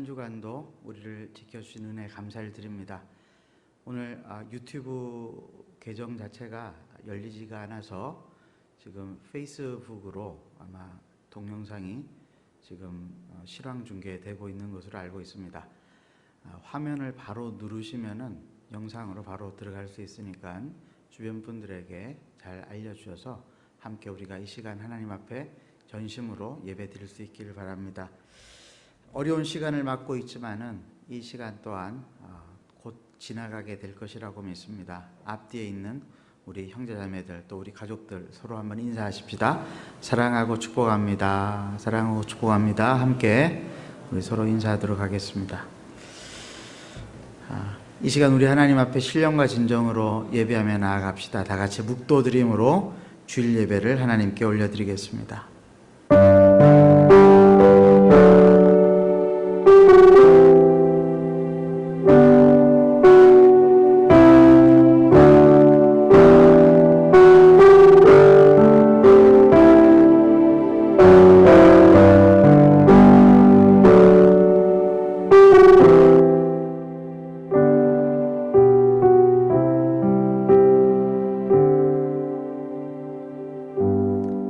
주간도 우리를 지켜주신 은혜 감사를 드립니다. 오늘 유튜브 계정 자체가 열리지가 않아서 지금 페이스북으로 아마 동영상이 지금 실황 중계되고 있는 것으로 알고 있습니다. 화면을 바로 누르시면은 영상으로 바로 들어갈 수 있으니까 주변 분들에게 잘 알려주셔서 함께 우리가 이 시간 하나님 앞에 전심으로 예배 드릴 수 있기를 바랍니다. 어려운 시간을 맞고 있지만은 이 시간 또한 곧 지나가게 될 것이라고 믿습니다. 앞뒤에 있는 우리 형제자매들 또 우리 가족들 서로 한번 인사하십시다. 사랑하고 축복합니다. 사랑하고 축복합니다. 함께 우리 서로 인사하도록 하겠습니다. 이 시간 우리 하나님 앞에 신령과 진정으로 예배하며 나아갑시다. 다 같이 묵도드림으로 주일 예배를 하나님께 올려드리겠습니다.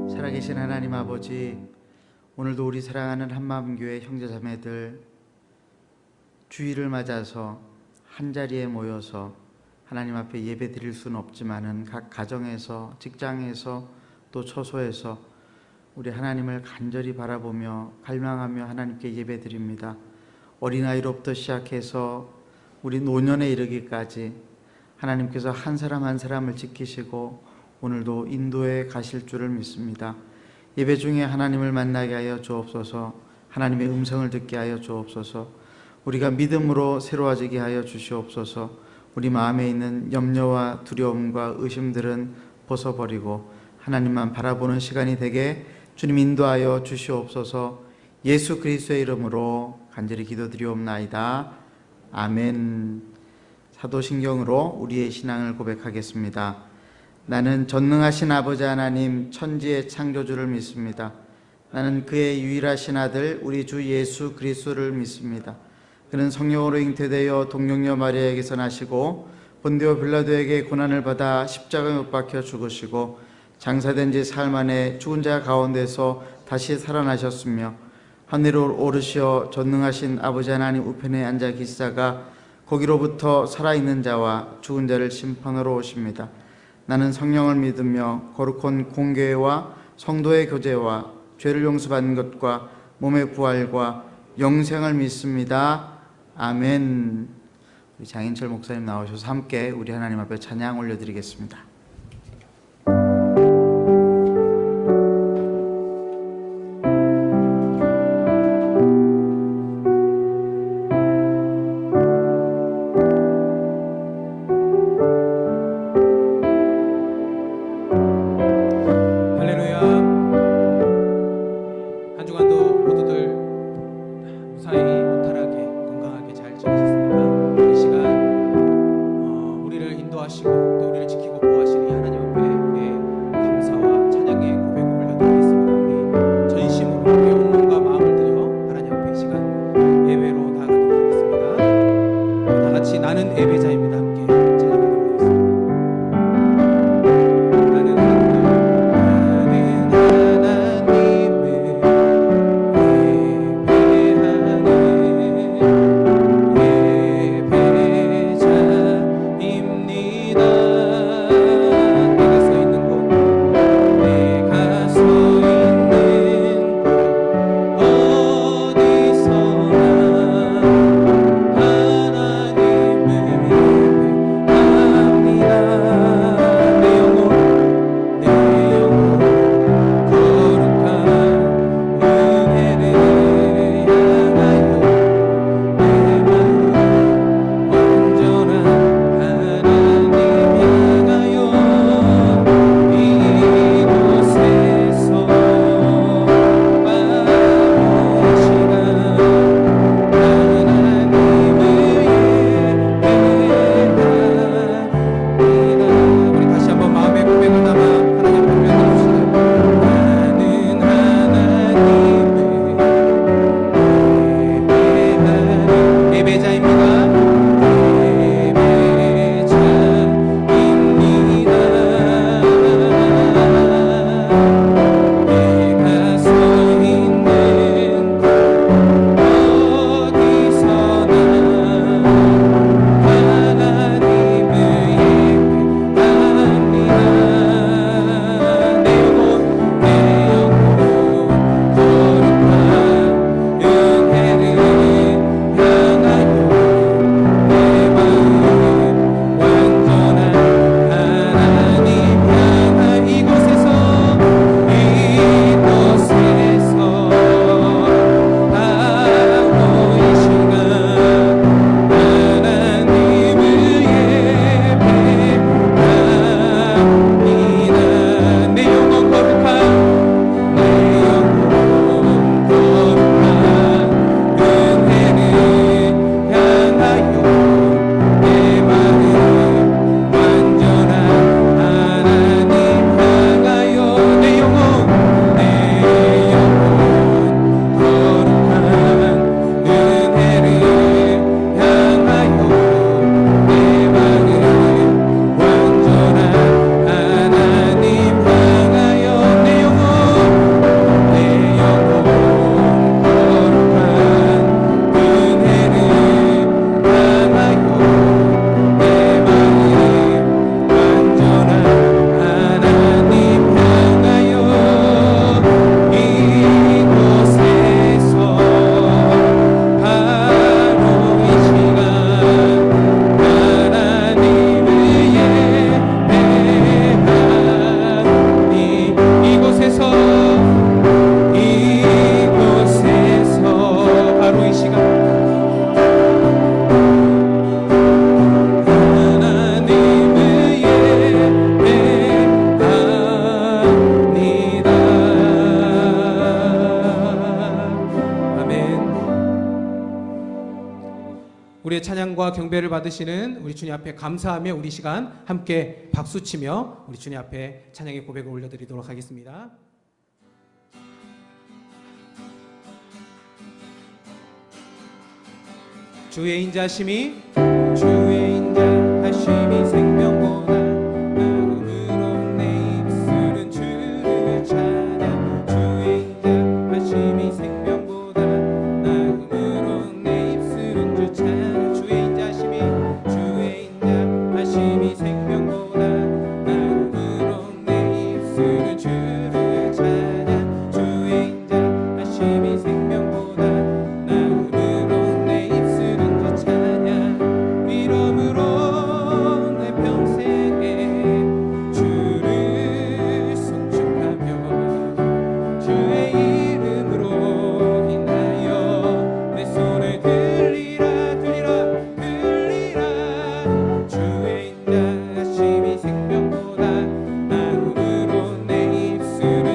살아계신 하나님 아버지, 오늘도 우리 사랑하는 한마음교회 형제자매들 주일을 맞아서 한자리에 모여서 하나님 앞에 예배 드릴 수는 없지만은 각 가정에서, 직장에서, 또 처소에서 우리 하나님을 간절히 바라보며 갈망하며 하나님께 예배 드립니다. 어린아이로부터 시작해서 우리 노년에 이르기까지 하나님께서 한 사람 한 사람을 지키시고 오늘도 인도에 가실 줄을 믿습니다. 예배 중에 하나님을 만나게 하여 주옵소서. 하나님의 음성을 듣게 하여 주옵소서. 우리가 믿음으로 새로워지게 하여 주시옵소서. 우리 마음에 있는 염려와 두려움과 의심들은 벗어버리고 하나님만 바라보는 시간이 되게 주님 인도하여 주시옵소서. 예수 그리스도의 이름으로 간절히 기도드리옵나이다. 아멘. 사도신경으로 우리의 신앙을 고백하겠습니다. 나는 전능하신 아버지 하나님 천지의 창조주를 믿습니다. 나는 그의 유일하신 아들 우리 주 예수 그리스도를 믿습니다. 그는 성령으로 잉태되어 동정녀 마리아에게서 나시고 본디오 빌라도에게 고난을 받아 십자가에 못 박혀 죽으시고 장사된 지 사흘 만에 죽은 자 가운데서 다시 살아나셨으며 하늘로 오르시어 전능하신 아버지 하나님 우편에 앉아 계시다가 거기로부터 살아있는 자와 죽은 자를 심판하러 오십니다. 나는 성령을 믿으며 거룩한 공교회와 성도의 교제와 죄를 용서받는 것과 몸의 부활과 영생을 믿습니다. 아멘. 우리 장인철 목사님 나오셔서 함께 우리 하나님 앞에 찬양 올려드리겠습니다. 또 우리를 지키고 보호하시고 우리의 찬양과 경배를 받으시는 우리 주님 앞에 감사하며 우리 시간 함께 박수치며 우리 주님 앞에 찬양의 고백을 올려드리도록 하겠습니다. 주의 인자심이 주의 인자하심이 생명보다 나음으로 내 입술은 주를 찬양. 주의 인자하심이 생명보다 나음으로 내 입술은 주 찬양. 주의 인자하심이 생명보다 나음으로 내 입술은 주를 찬양. 주의 인자하심이 생명보다 나음으로 내 입술은 주 찬양. 이러므로 내 평생에 주를 송축하며 주의 이름으로 인하여 내 손을 들리라 들리라 들리라. 주의 인자하심이 생명보다 나음으로 내 입술은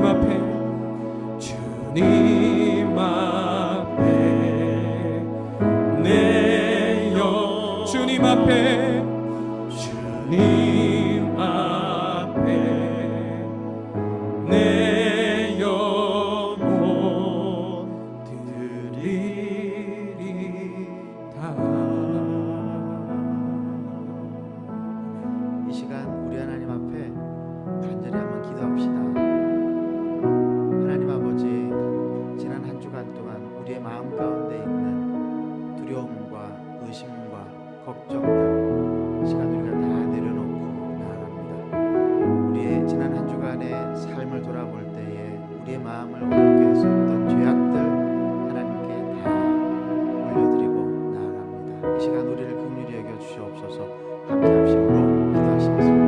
앞에 주님 앞에 내 영 주님 앞에 주님 앞에 내 영혼 드리리다. 이 시간 우리 하나님 앞에 간절히 한번 기도합시다. 하나님 아버지, 지난 한 주간 동안 우리의 마음 가운데 있는 두려움과 의심과 걱정들, 이 시간 우리가 다 내려놓고 나아갑니다. 우리의 지난 한 주간의 삶을 돌아볼 때에 우리의 마음을 어렵게 했었던 죄악들 하나님께 다 올려드리고 나아갑니다. 이 시간 우리를 긍휼히 여겨 주시옵소서. 함께 합심으로 기도하시겠습니다.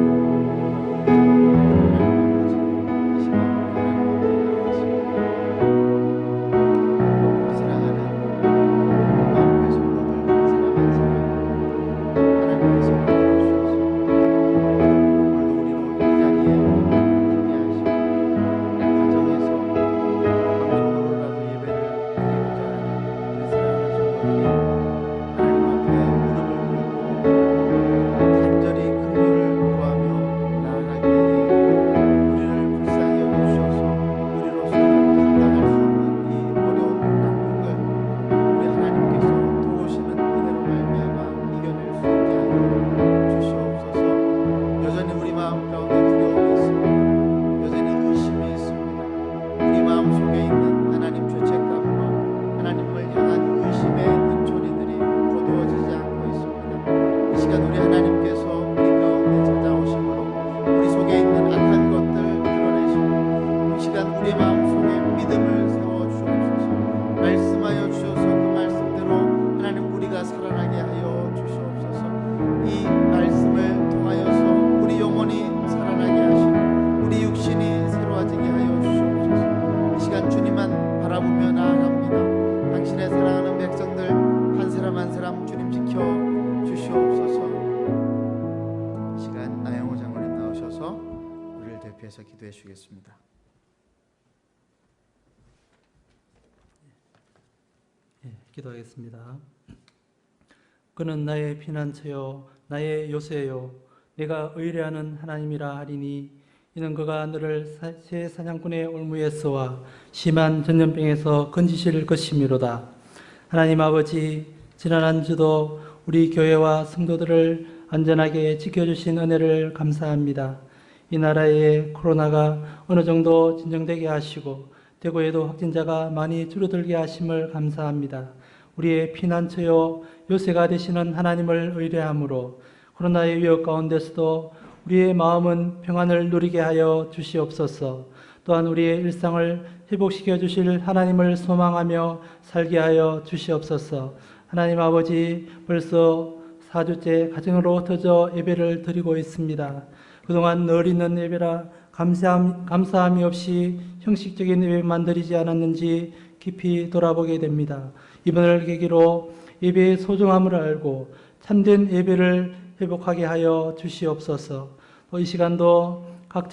대표해서 기도해 주겠습니다. 기도하겠습니다. 그는 나의 피난처요 나의 요새요 내가 의뢰하는 하나님이라 하리니 이는 그가 너를 새 사냥꾼의 올무에서와 심한 전염병에서 건지실 것이미로다. 하나님 아버지, 지난 한 주도 우리 교회와 성도들을 안전하게 지켜주신 은혜를 감사합니다. 이 나라의 코로나가 어느 정도 진정되게 하시고 대구에도 확진자가 많이 줄어들게 하심을 감사합니다. 우리의 피난처요 요새가 되시는 하나님을 의뢰함으로 코로나의 위협 가운데서도 우리의 마음은 평안을 누리게 하여 주시옵소서. 또한 우리의 일상을 회복시켜 주실 하나님을 소망하며 살게 하여 주시옵소서. 하나님 아버지, 벌써 4주째 가정으로 흩어져 예배를 드리고 있습니다. 그동안 늘 있는 예배라 감사함이 없이 형식적인 예배만 드리지 않았는지 깊이 돌아보게 됩니다. 이번을 계기로 예배의 소중함을 알고 참된 예배를 회복하게 하여 주시옵소서. 이 시간도 각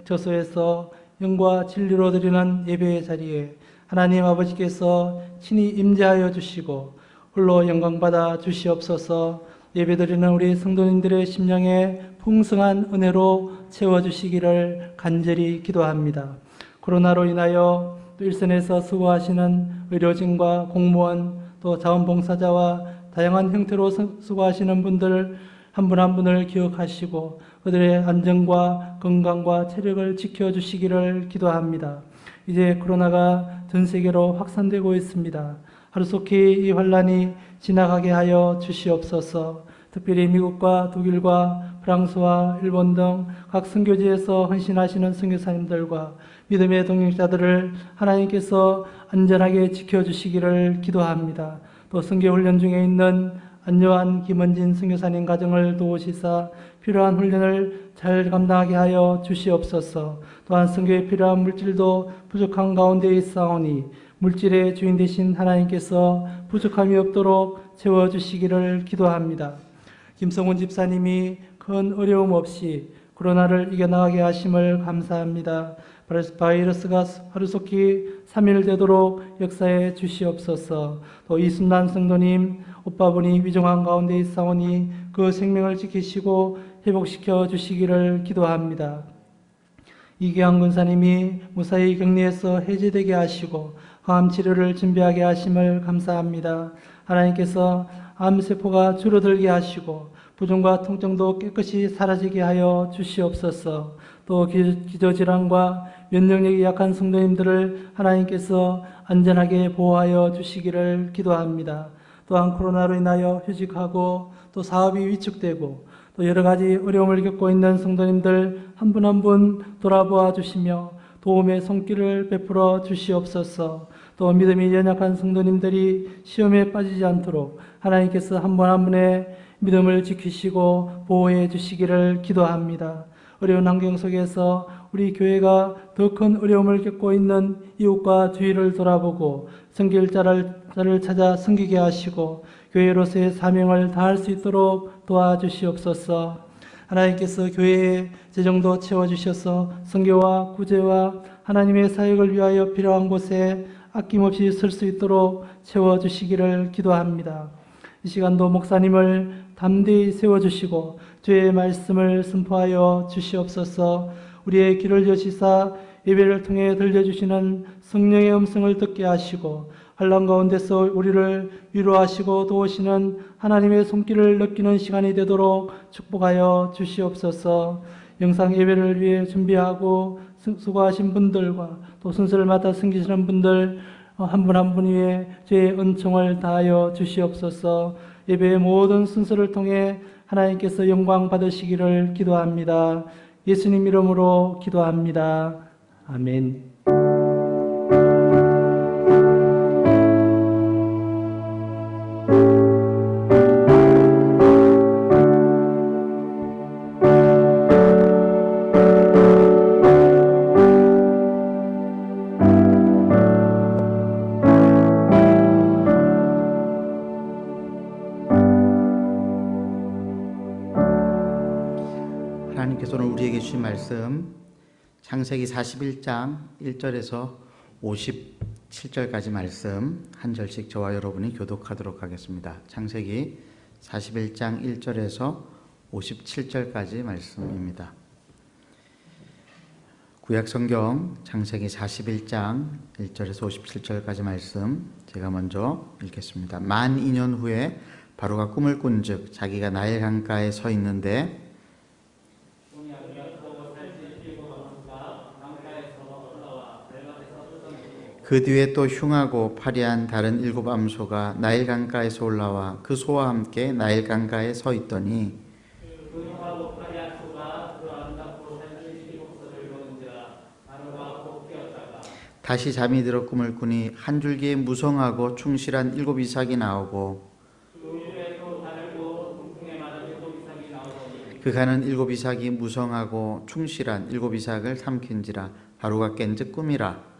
처소에서 영과 진리로 드리는 예배의 자리에 하나님 아버지께서 친히 임재하여 주시고 홀로 영광받아 주시옵소서. 예배드리는 우리 성도님들의 심령에 풍성한 은혜로 채워주시기를 간절히 기도합니다. 코로나로 인하여 또 일선에서 수고하시는 의료진과 공무원 또 자원봉사자와 다양한 형태로 수고하시는 분들 한 분 한 분을 기억하시고 그들의 안전과 건강과 체력을 지켜주시기를 기도합니다. 이제 코로나가 전 세계로 확산되고 있습니다. 하루속히 이 환란이 지나가게 하여 주시옵소서. 특별히 미국과 독일과 프랑스와 일본 등 각 선교지에서 헌신하시는 선교사님들과 믿음의 동역자들을 하나님께서 안전하게 지켜주시기를 기도합니다. 또 선교훈련 중에 있는 안요한 김원진 선교사님 가정을 도우시사 필요한 훈련을 잘 감당하게 하여 주시옵소서. 또한 선교에 필요한 물질도 부족한 가운데 있사오니 물질의 주인 되신 하나님께서 부족함이 없도록 채워주시기를 기도합니다. 김성훈 집사님이 큰 어려움 없이 코로나를 이겨나가게 하심을 감사합니다. 바이러스가 하루속히 3일 되도록 역사해 주시옵소서. 또 이순란 성도님 오빠분이 위중한 가운데 있사오니 그 생명을 지키시고 회복시켜 주시기를 기도합니다. 이기환 군사님이 무사히 격리에서 해제되게 하시고 항암 치료를 준비하게 하심을 감사합니다. 하나님께서 암세포가 줄어들게 하시고 부종과 통증도 깨끗이 사라지게 하여 주시옵소서. 또 기저질환과 면역력이 약한 성도님들을 하나님께서 안전하게 보호하여 주시기를 기도합니다. 또한 코로나로 인하여 휴직하고 또 사업이 위축되고 또 여러 가지 어려움을 겪고 있는 성도님들 한 분 한 분 돌아보아 주시며 도움의 손길을 베풀어 주시옵소서. 또 믿음이 연약한 성도님들이 시험에 빠지지 않도록 하나님께서 한 분 한 분의 믿음을 지키시고 보호해 주시기를 기도합니다. 어려운 환경 속에서 우리 교회가 더 큰 어려움을 겪고 있는 이웃과 주위를 돌아보고 섬길 자를 찾아 섬기게 하시고 교회로서의 사명을 다할 수 있도록 도와주시옵소서. 하나님께서 교회의 재정도 채워주셔서 선교와 구제와 하나님의 사역을 위하여 필요한 곳에 아낌없이 쓸 수 있도록 채워주시기를 기도합니다. 이 시간도 목사님을 담대히 세워주시고 주의 말씀을 선포하여 주시옵소서. 우리의 길을 여시사 예배를 통해 들려주시는 성령의 음성을 듣게 하시고 환난 가운데서 우리를 위로하시고 도우시는 하나님의 손길을 느끼는 시간이 되도록 축복하여 주시옵소서. 영상 예배를 위해 준비하고 수고하신 분들과 또 순서를 맡아 섬기시는 분들 한 분 한 분 위에 주의 은총을 다하여 주시옵소서. 예배의 모든 순서를 통해 하나님께서 영광 받으시기를 기도합니다. 예수님 이름으로 기도합니다. 아멘. 하나님께서 오늘 우리에게 주신 말씀 창세기 41장 1절에서 57절까지 말씀 한 절씩 저와 여러분이 교독하도록 하겠습니다. 창세기 41장 1절에서 57절까지 말씀입니다. 구약성경 창세기 41장 1절에서 57절까지 말씀 제가 먼저 읽겠습니다. 만 2년 후에 바로가 꿈을 꾼즉 자기가 나일 강가에 서 있는데 그 뒤에 또 흉하고 파리한 다른 7 암소가 나일 강가에서 올라와 그 소와 함께 나일 강가에 서 있더니 다시 잠이 들어 꿈을 꾸니 한 줄기에 무성하고 충실한 7 이삭이 나오고 그 가는 7 이삭이 무성하고 충실한 7 이삭을 삼킨지라. 바로가 깬즉 꿈이라.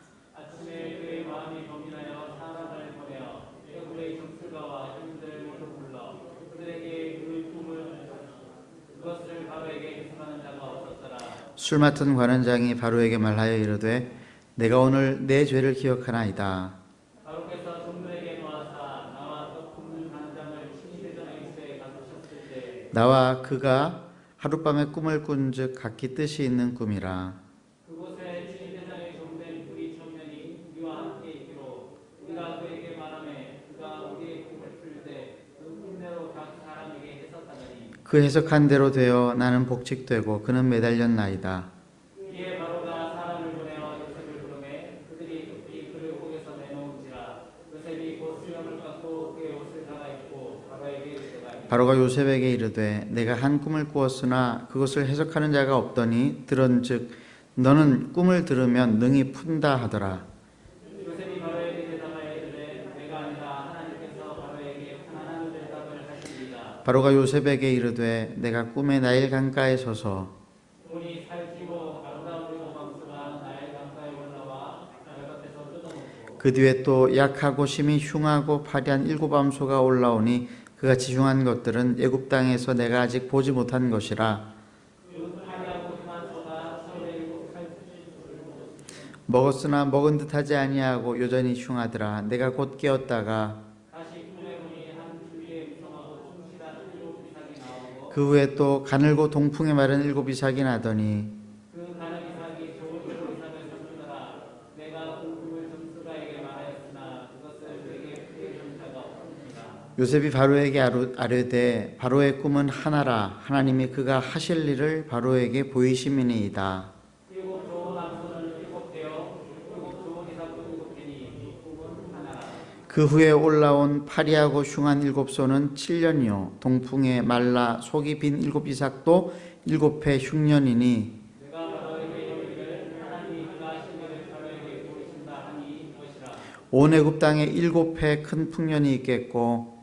술 맡은 관원장이 바로에게 말하여 이르되 내가 오늘 내 죄를 기억하나이다. 나와 그가 하룻밤에 꿈을 꾼즉 각기 뜻이 있는 꿈이라. 그 해석한 대로 되어 나는 복직되고 그는 매달렸나이다. 바로가 요셉에게 이르되 내가 한 꿈을 꾸었으나 그것을 해석하는 자가 없더니 들은즉 너는 꿈을 들으면 능히 푼다 하더라. 바로가 요셉에게 이르되 내가 꿈에 나일 강가에 서서 그 뒤에 또 약하고 심히 흉하고 파리한 7 암소가 올라오니 그같이 흉한 것들은 애굽 땅에서 내가 아직 보지 못한 것이라. 먹었으나 먹은 듯하지 아니하고 여전히 흉하더라. 내가 곧 깨었다가 그 후에 또 가늘고 동풍에 마른 7 이삭이 나더니 요셉이 바로에게 아뢰되 바로의 꿈은 하나라. 하나님이 그가 하실 일을 바로에게 보이심이니이다. 그 후에 올라온 파리하고 흉한 7소는 7년이요 동풍에 말라 속이 빈 7 이삭도 7해 흉년이니 온 애굽 땅에 7해 큰 풍년이 있겠고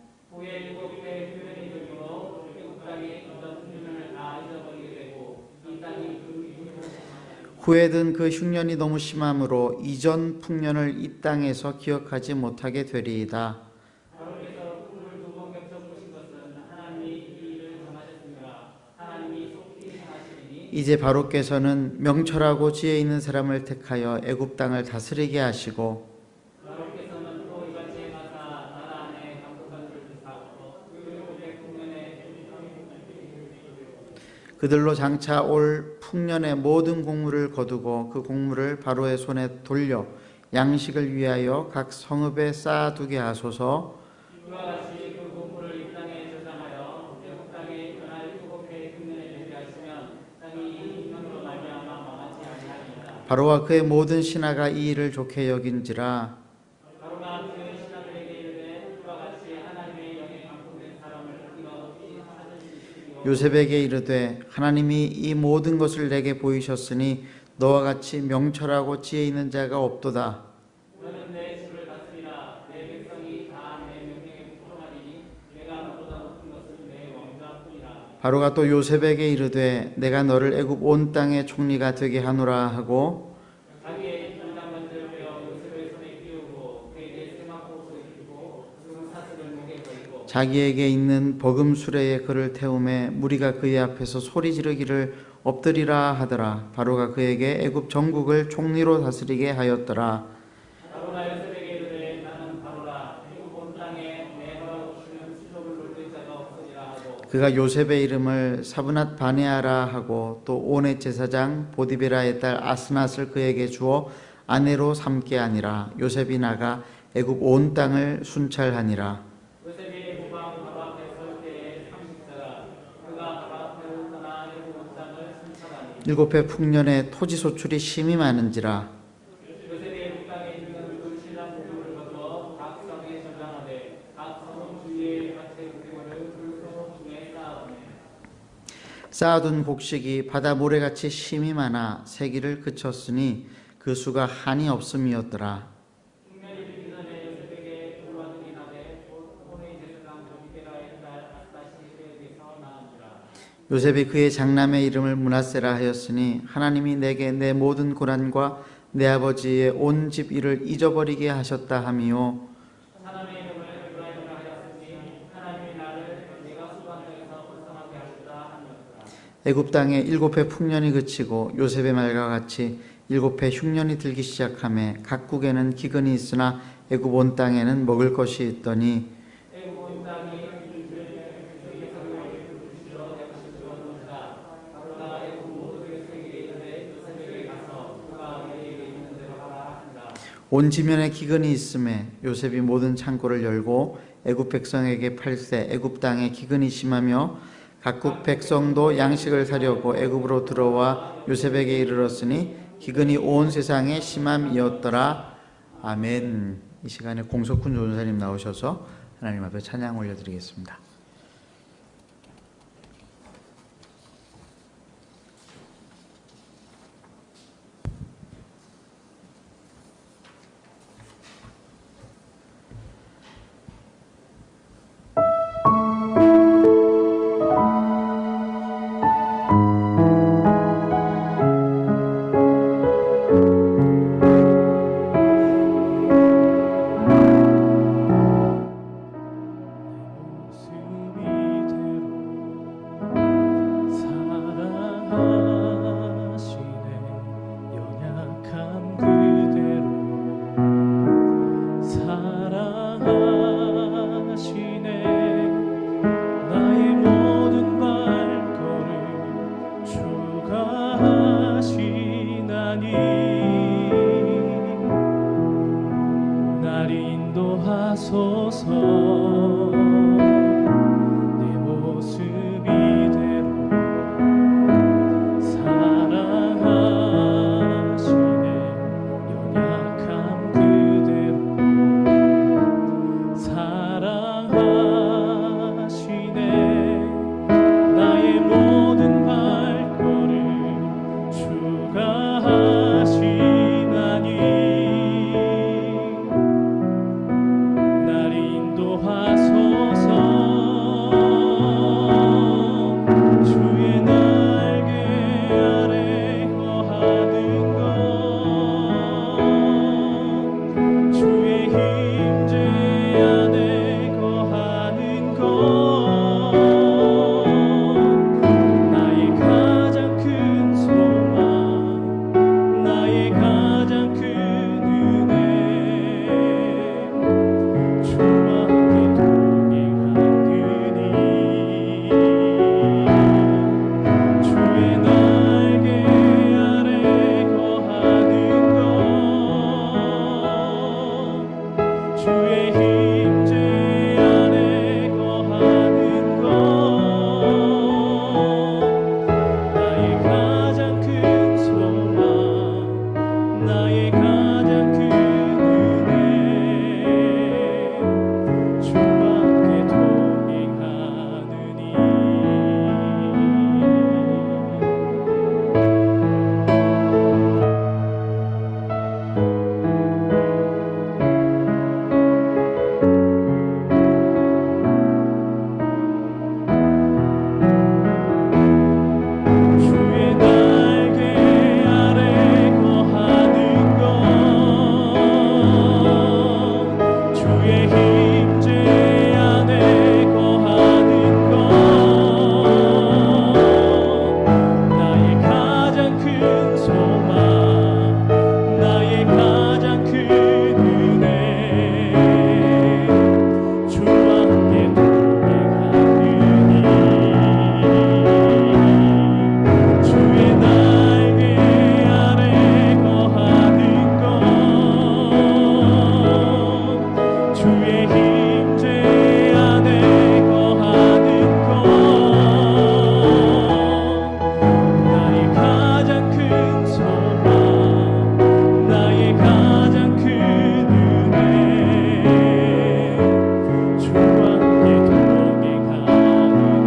후에든 그 흉년이 너무 심함으로 이전 풍년을 이 땅에서 기억하지 못하게 되리이다. 이제 바로께서는 명철하고 지혜 있는 사람을 택하여 애굽 땅을 다스리게 하시고 그들로 장차 올 풍년의 모든 공물을 거두고 그 공물을 바로의 손에 돌려 양식을 위하여 각 성읍에 쌓아두게 하소서. 바로와 그의 모든 신하가 이 일을 좋게 여긴지라. 요셉에게 이르되 하나님이 이 모든 것을 내게 보이셨으니 너와 같이 명철하고 지혜 있는 자가 없도다. 바로가 또 요셉에게 이르되 내가 너를 애굽 온 땅의 총리가 되게 하노라 하고 자기에게 있는 버금 수레에 그를 태우매 무리가 그의 앞에서 소리 지르기를 엎드리라 하더라. 바로가 그에게 애굽 전국을 총리로 다스리게 하였더라. 그가 요셉의 이름을 사브낫 바네아라 하고 또 온의 제사장 보디베라의 딸 아스낫을 그에게 주어 아내로 삼게 하니라. 요셉이 나가 애굽 온 땅을 순찰하니라. 7해 풍년에 토지 소출이 심히 많은지라. 쌓아둔 곡식이 바다 모래같이 심히 많아 세기를 그쳤으니 그 수가 한이 없음이었더라. 요셉이 그의 장남의 이름을 므낫세라 하였으니 하나님이 내게 내 모든 고난과 내 아버지의 온 집 일을 잊어버리게 하셨다 함이요. 애굽 땅에 7해 풍년이 그치고 요셉의 말과 같이 7해 흉년이 들기 시작하매 각국에는 기근이 있으나 애굽 온 땅에는 먹을 것이 있더니 온 지면에 기근이 있음에 요셉이 모든 창고를 열고 애굽 백성에게 팔세. 애굽 땅에 기근이 심하며 각국 백성도 양식을 사려고 애굽으로 들어와 요셉에게 이르렀으니 기근이 온 세상에 심함이었더라. 아멘. 이 시간에 공석훈 전사님 나오셔서 하나님 앞에 찬양 올려드리겠습니다. 내 날 인도하소서. 내 모습 이대로 사랑하시네. 연약함 그대로 사랑하시네. 나의 모든 발걸음 주가 하시나니 날 인도하소서. 주의 날개 아래 거하는 것, 주의 힘제 안에 거하는 것, 나의 가장 큰 소망, 나의 가장 큰 은혜, 주와 함께 동행하느니 주의 날개 아래 거하는 것, 주의 힘제 안에 거하는 것, 나의 가장 큰 소망, 나의 가장 큰 은혜, 주와 함께 동행하느니 주의 날개 아래 거하는 것, 주의 힘제 안에 거하는 것, 나의 가장 큰 소망, 나의 가장 큰 은혜, 주와 함께 동행하느니 주의 날개 아래 거하는 것, 주의 힘제 안에 거하는 것, 나의 가장 큰 소망, 나의 가장 큰 은혜, 주와 함께 동행하느니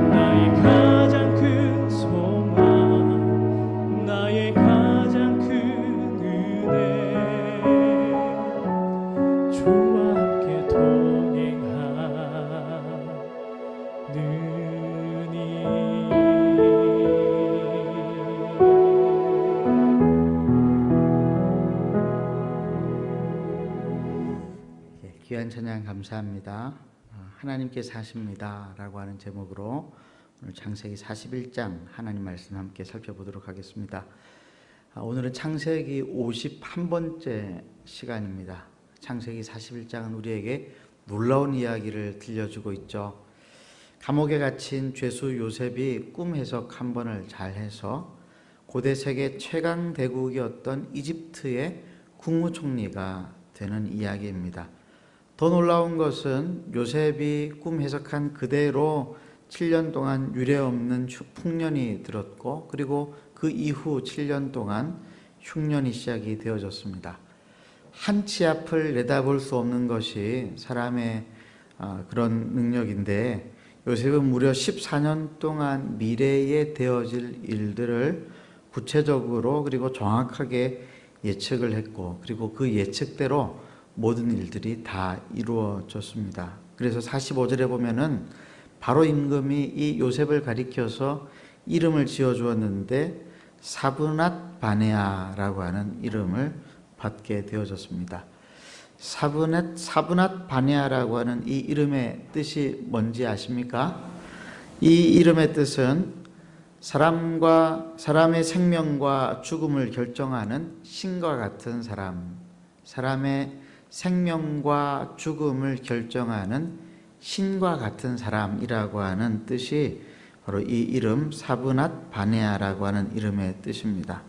나의 가장 큰 소망, 나의 가장 큰 은혜, 주와 함께 동행하느니. 귀한 찬양 감사합니다. 하나님께서 하십니다 라고 하는 제목으로 오늘 창세기 41장 하나님 말씀 함께 살펴보도록 하겠습니다. 오늘은 창세기 51번째 시간입니다. 창세기 41장은 우리에게 놀라운 이야기를 들려주고 있죠. 감옥에 갇힌 죄수 요셉이 꿈 해석 한 번을 잘해서 고대 세계 최강 대국이었던 이집트의 국무총리가 되는 이야기입니다. 더 놀라운 것은 요셉이 꿈 해석한 그대로 7년 동안 유례없는 풍년이 들었고, 그리고 그 이후 7년 동안 흉년이 시작이 되어졌습니다. 한치 앞을 내다볼 수 없는 것이 사람의 그런 능력인데, 요셉은 무려 14년 동안 미래에 되어질 일들을 구체적으로 그리고 정확하게 예측을 했고, 그리고 그 예측대로 모든 일들이 다 이루어졌습니다. 그래서 45절에 보면은 바로 임금이 이 요셉을 가리켜서 이름을 지어주었는데 사브낫 바네아라고 하는 이름을 받게 되어졌습니다. 사브낫 바네아라고 하는 이 이름의 뜻이 뭔지 아십니까? 이 이름의 뜻은 사람의 생명과 죽음을 결정하는 신과 같은 사람, 사람의 생명과 죽음을 결정하는 신과 같은 사람이라고 하는 뜻이 바로 이 이름 사브낫 바네아라고 하는 이름의 뜻입니다.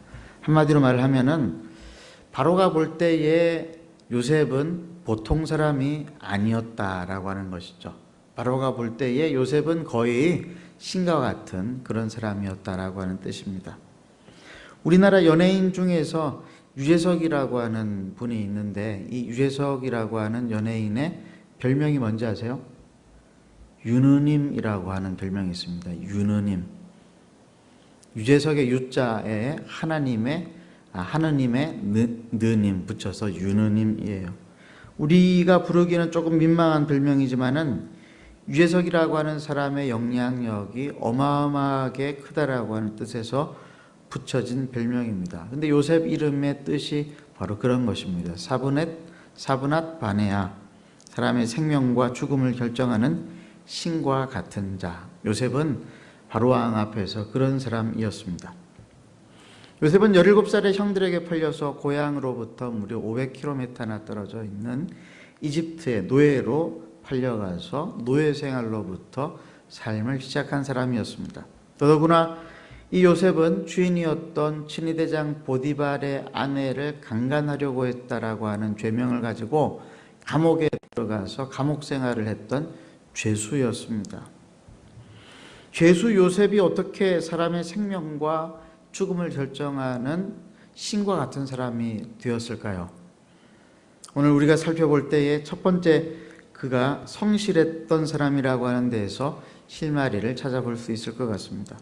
한마디로 말하면은 바로가 볼 때에 요셉은 보통 사람이 아니었다라고 하는 것이죠. 바로가 볼 때에 요셉은 거의 신과 같은 그런 사람이었다라고 하는 뜻입니다. 우리나라 연예인 중에서 유재석이라고 하는 분이 있는데 이 유재석이라고 하는 연예인의 별명이 뭔지 아세요? 유느님이라고 하는 별명이 있습니다. 유느님. 유재석의 유자에 하나님의 느님 붙여서 유느님이에요. 우리가 부르기는 조금 민망한 별명이지만은 유재석이라고 하는 사람의 영향력이 어마어마하게 크다라고 하는 뜻에서 붙여진 별명입니다. 근데 요셉 이름의 뜻이 바로 그런 것입니다. 사브낫 바네아, 사람의 생명과 죽음을 결정하는 신과 같은 자. 요셉은 바로왕 앞에서 그런 사람이었습니다. 요셉은 17살의 형들에게 팔려서 고향으로부터 무려 500km나 떨어져 있는 이집트의 노예로 팔려가서 노예 생활로부터 삶을 시작한 사람이었습니다. 더더구나 이 요셉은 주인이었던 친위대장 보디발의 아내를 강간하려고 했다라고 하는 죄명을 가지고 감옥에 들어가서 감옥 생활을 했던 죄수였습니다. 죄수 요셉이 어떻게 사람의 생명과 죽음을 결정하는 신과 같은 사람이 되었을까요? 오늘 우리가 살펴볼 때에 첫 번째 그가 성실했던 사람이라고 하는 데에서 실마리를 찾아볼 수 있을 것 같습니다.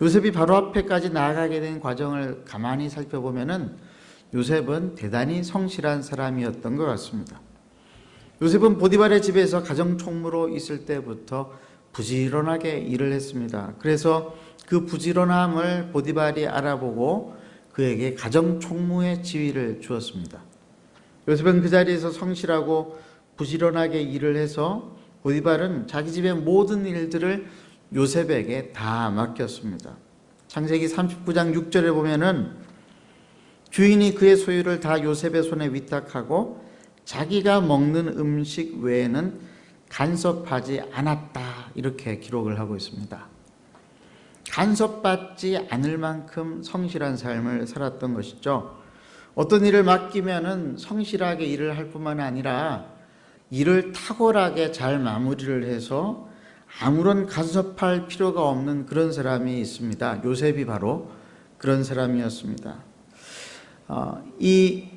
요셉이 바로 앞에까지 나아가게 된 과정을 가만히 살펴보면은 요셉은 대단히 성실한 사람이었던 것 같습니다. 요셉은 보디발의 집에서 가정총무로 있을 때부터 부지런하게 일을 했습니다. 그래서 그 부지런함을 보디발이 알아보고 그에게 가정총무의 지위를 주었습니다. 요셉은 그 자리에서 성실하고 부지런하게 일을 해서 보디발은 자기 집의 모든 일들을 요셉에게 다 맡겼습니다. 창세기 39장 6절에 보면은 주인이 그의 소유를 다 요셉의 손에 위탁하고 자기가 먹는 음식 외에는 간섭하지 않았다, 이렇게 기록을 하고 있습니다. 간섭받지 않을 만큼 성실한 삶을 살았던 것이죠. 어떤 일을 맡기면은 성실하게 일을 할 뿐만 아니라 일을 탁월하게 잘 마무리를 해서 아무런 간섭할 필요가 없는 그런 사람이 있습니다. 요셉이 바로 그런 사람이었습니다. 이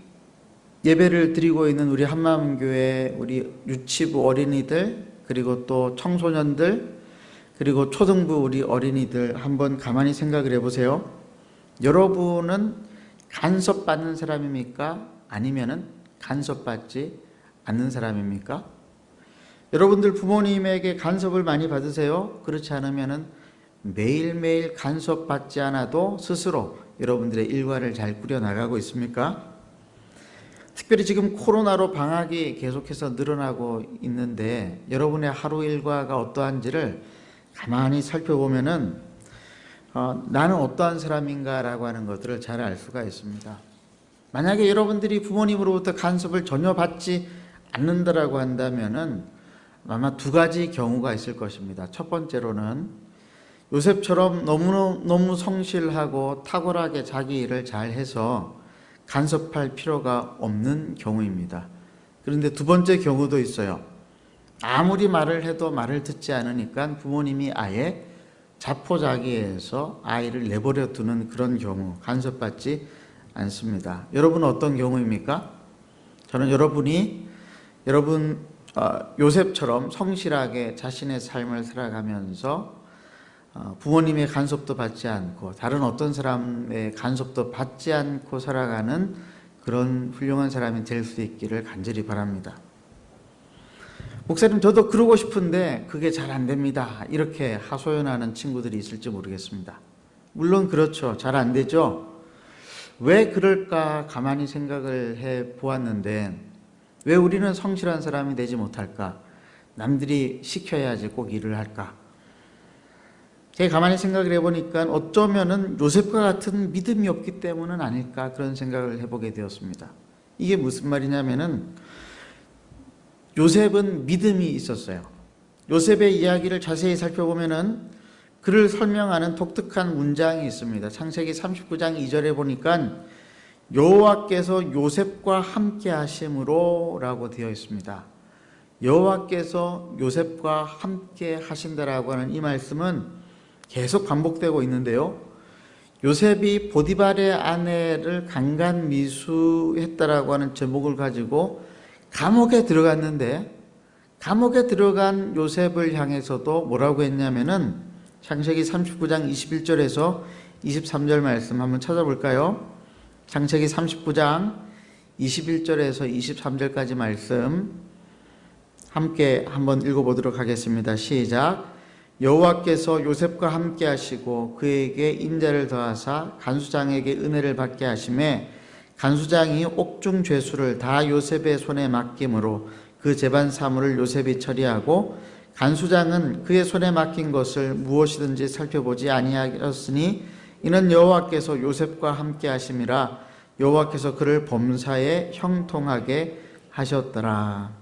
예배를 드리고 있는 우리 한마음교회 우리 유치부 어린이들, 그리고 또 청소년들, 그리고 초등부 우리 어린이들 한번 가만히 생각을 해보세요. 여러분은 간섭받는 사람입니까? 아니면은 간섭받지 않는 사람입니까? 여러분들 부모님에게 간섭을 많이 받으세요? 그렇지 않으면은 매일매일 간섭받지 않아도 스스로 여러분들의 일과를 잘 꾸려나가고 있습니까? 특별히 지금 코로나로 방학이 계속해서 늘어나고 있는데 여러분의 하루 일과가 어떠한지를 가만히 살펴보면은 나는 어떠한 사람인가라고 하는 것들을 잘 알 수가 있습니다. 만약에 여러분들이 부모님으로부터 간섭을 전혀 받지 않는다라고 한다면은 아마 두 가지 경우가 있을 것입니다. 첫 번째로는 요셉처럼 너무 성실하고 탁월하게 자기 일을 잘 해서 간섭할 필요가 없는 경우입니다. 그런데 두 번째 경우도 있어요. 아무리 말을 해도 말을 듣지 않으니까 부모님이 아예 자포자기해서 아이를 내버려 두는 그런 경우, 간섭받지 않습니다. 여러분은 어떤 경우입니까? 저는 요셉처럼 성실하게 자신의 삶을 살아가면서 부모님의 간섭도 받지 않고 다른 어떤 사람의 간섭도 받지 않고 살아가는 그런 훌륭한 사람이 될 수 있기를 간절히 바랍니다. 목사님, 저도 그러고 싶은데 그게 잘 안 됩니다, 이렇게 하소연하는 친구들이 있을지 모르겠습니다. 물론 그렇죠. 잘 안 되죠. 왜 그럴까 가만히 생각을 해 보았는데 왜 우리는 성실한 사람이 되지 못할까? 남들이 시켜야지 꼭 일을 할까? 제가 가만히 생각을 해보니까 어쩌면은 요셉과 같은 믿음이 없기 때문은 아닐까, 그런 생각을 해보게 되었습니다. 이게 무슨 말이냐면은 요셉은 믿음이 있었어요. 요셉의 이야기를 자세히 살펴보면은 그를 설명하는 독특한 문장이 있습니다. 창세기 39장 2절에 보니까 여호와께서 요셉과 함께 하심으로 라고 되어 있습니다. 여호와께서 요셉과 함께 하신다라고 하는 이 말씀은 계속 반복되고 있는데요. 요셉이 보디발의 아내를 강간미수했다라고 하는 제목을 가지고 감옥에 들어갔는데, 감옥에 들어간 요셉을 향해서도 뭐라고 했냐면은 창세기 39장 21절에서 23절 말씀 한번 찾아볼까요? 창세기 39장 21절에서 23절까지 말씀 함께 한번 읽어보도록 하겠습니다. 시작. 여호와께서 요셉과 함께 하시고 그에게 인자를 더하사 간수장에게 은혜를 받게 하심에 간수장이 옥중 죄수를 다 요셉의 손에 맡김으로 그 재반 사물을 요셉이 처리하고 간수장은 그의 손에 맡긴 것을 무엇이든지 살펴보지 아니하였으니 이는 여호와께서 요셉과 함께 하심이라. 여호와께서 그를 범사에 형통하게 하셨더라.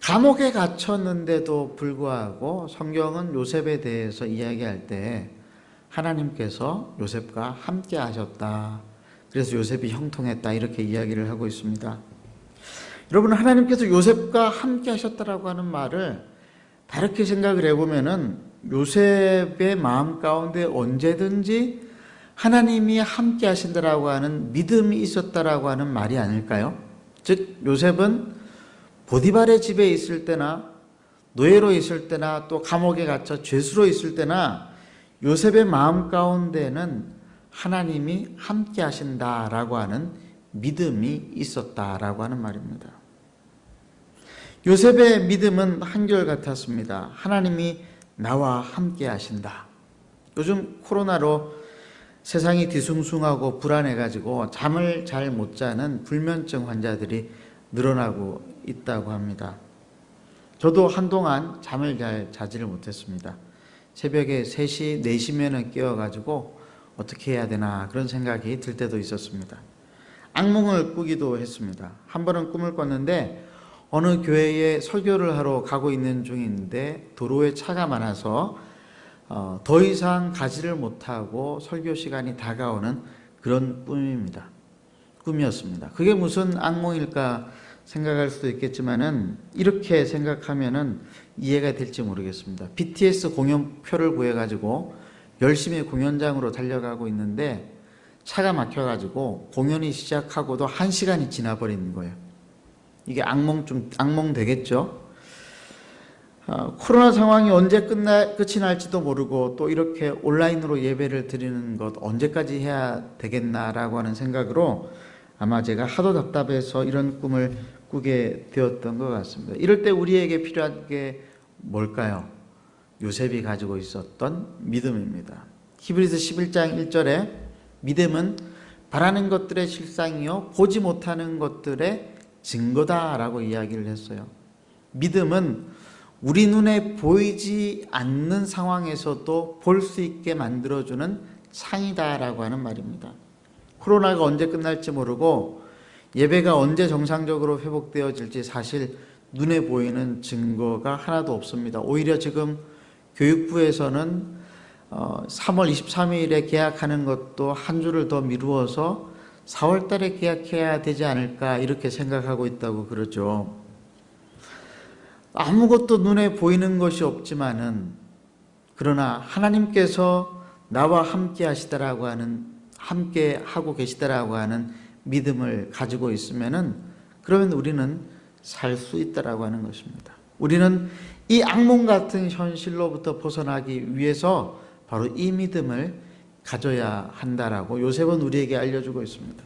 감옥에 갇혔는데도 불구하고 성경은 요셉에 대해서 이야기할 때 하나님께서 요셉과 함께 하셨다, 그래서 요셉이 형통했다, 이렇게 이야기를 하고 있습니다. 여러분, 하나님께서 요셉과 함께 하셨다라고 하는 말을 다르게 생각을 해보면은 요셉의 마음 가운데 언제든지 하나님이 함께 하신다라고 하는 믿음이 있었다라고 하는 말이 아닐까요? 즉 요셉은 보디발의 집에 있을 때나 노예로 있을 때나 또 감옥에 갇혀 죄수로 있을 때나 요셉의 마음 가운데는 하나님이 함께 하신다라고 하는 믿음이 있었다라고 하는 말입니다. 요셉의 믿음은 한결같았습니다. 하나님이 나와 함께 하신다. 요즘 코로나로 세상이 뒤숭숭하고 불안해가지고 잠을 잘 못 자는 불면증 환자들이 늘어나고 있다고 합니다. 저도 한동안 잠을 잘 자지를 못했습니다. 새벽에 3시, 4시면은 깨어가지고 어떻게 해야 되나 그런 생각이 들 때도 있었습니다. 악몽을 꾸기도 했습니다. 한 번은 꿈을 꿨는데 어느 교회에 설교를 하러 가고 있는 중인데 도로에 차가 많아서 더 이상 가지를 못하고 설교 시간이 다가오는 그런 꿈이었습니다. 그게 무슨 악몽일까 생각할 수도 있겠지만은 이렇게 생각하면은 이해가 될지 모르겠습니다. BTS 공연표를 구해가지고 열심히 공연장으로 달려가고 있는데 차가 막혀가지고 공연이 시작하고도 1시간이 지나버리는 거예요. 이게 악몽 되겠죠? 코로나 상황이 언제 끝이 날지도 모르고 또 이렇게 온라인으로 예배를 드리는 것 언제까지 해야 되겠나라고 하는 생각으로 아마 제가 하도 답답해서 이런 꿈을 꾸게 되었던 것 같습니다. 이럴 때 우리에게 필요한 게 뭘까요? 요셉이 가지고 있었던 믿음입니다. 히브리서 11장 1절에 믿음은 바라는 것들의 실상이요 보지 못하는 것들의 증거다라고 이야기를 했어요. 믿음은 우리 눈에 보이지 않는 상황에서도 볼 수 있게 만들어주는 창이다라고 하는 말입니다. 코로나가 언제 끝날지 모르고 예배가 언제 정상적으로 회복되어질지 사실 눈에 보이는 증거가 하나도 없습니다. 오히려 지금 교육부에서는 3월 23일에 계약하는 것도 한 주를 더 미루어서 4월 달에 계약해야 되지 않을까 이렇게 생각하고 있다고 그러죠. 아무것도 눈에 보이는 것이 없지만은 그러나 하나님께서 나와 함께 하시다라고 하는, 함께 하고 계시다라고 하는 믿음을 가지고 있으면은 그러면 우리는 살 수 있다라고 하는 것입니다. 우리는 이 악몽 같은 현실로부터 벗어나기 위해서 바로 이 믿음을 가져야 한다라고 요셉은 우리에게 알려주고 있습니다.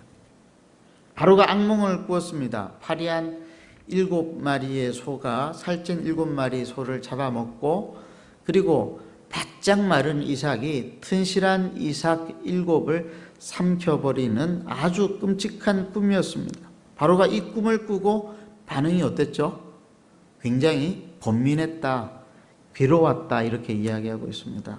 바로가 악몽을 꾸었습니다. 파리한 7마리의 소가 살찐 7마리 소를 잡아먹고 그리고 바짝 마른 이삭이 튼실한 이삭 7을 삼켜버리는 아주 끔찍한 꿈이었습니다. 바로가 이 꿈을 꾸고 반응이 어땠죠? 굉장히 번민했다, 괴로웠다 이렇게 이야기하고 있습니다.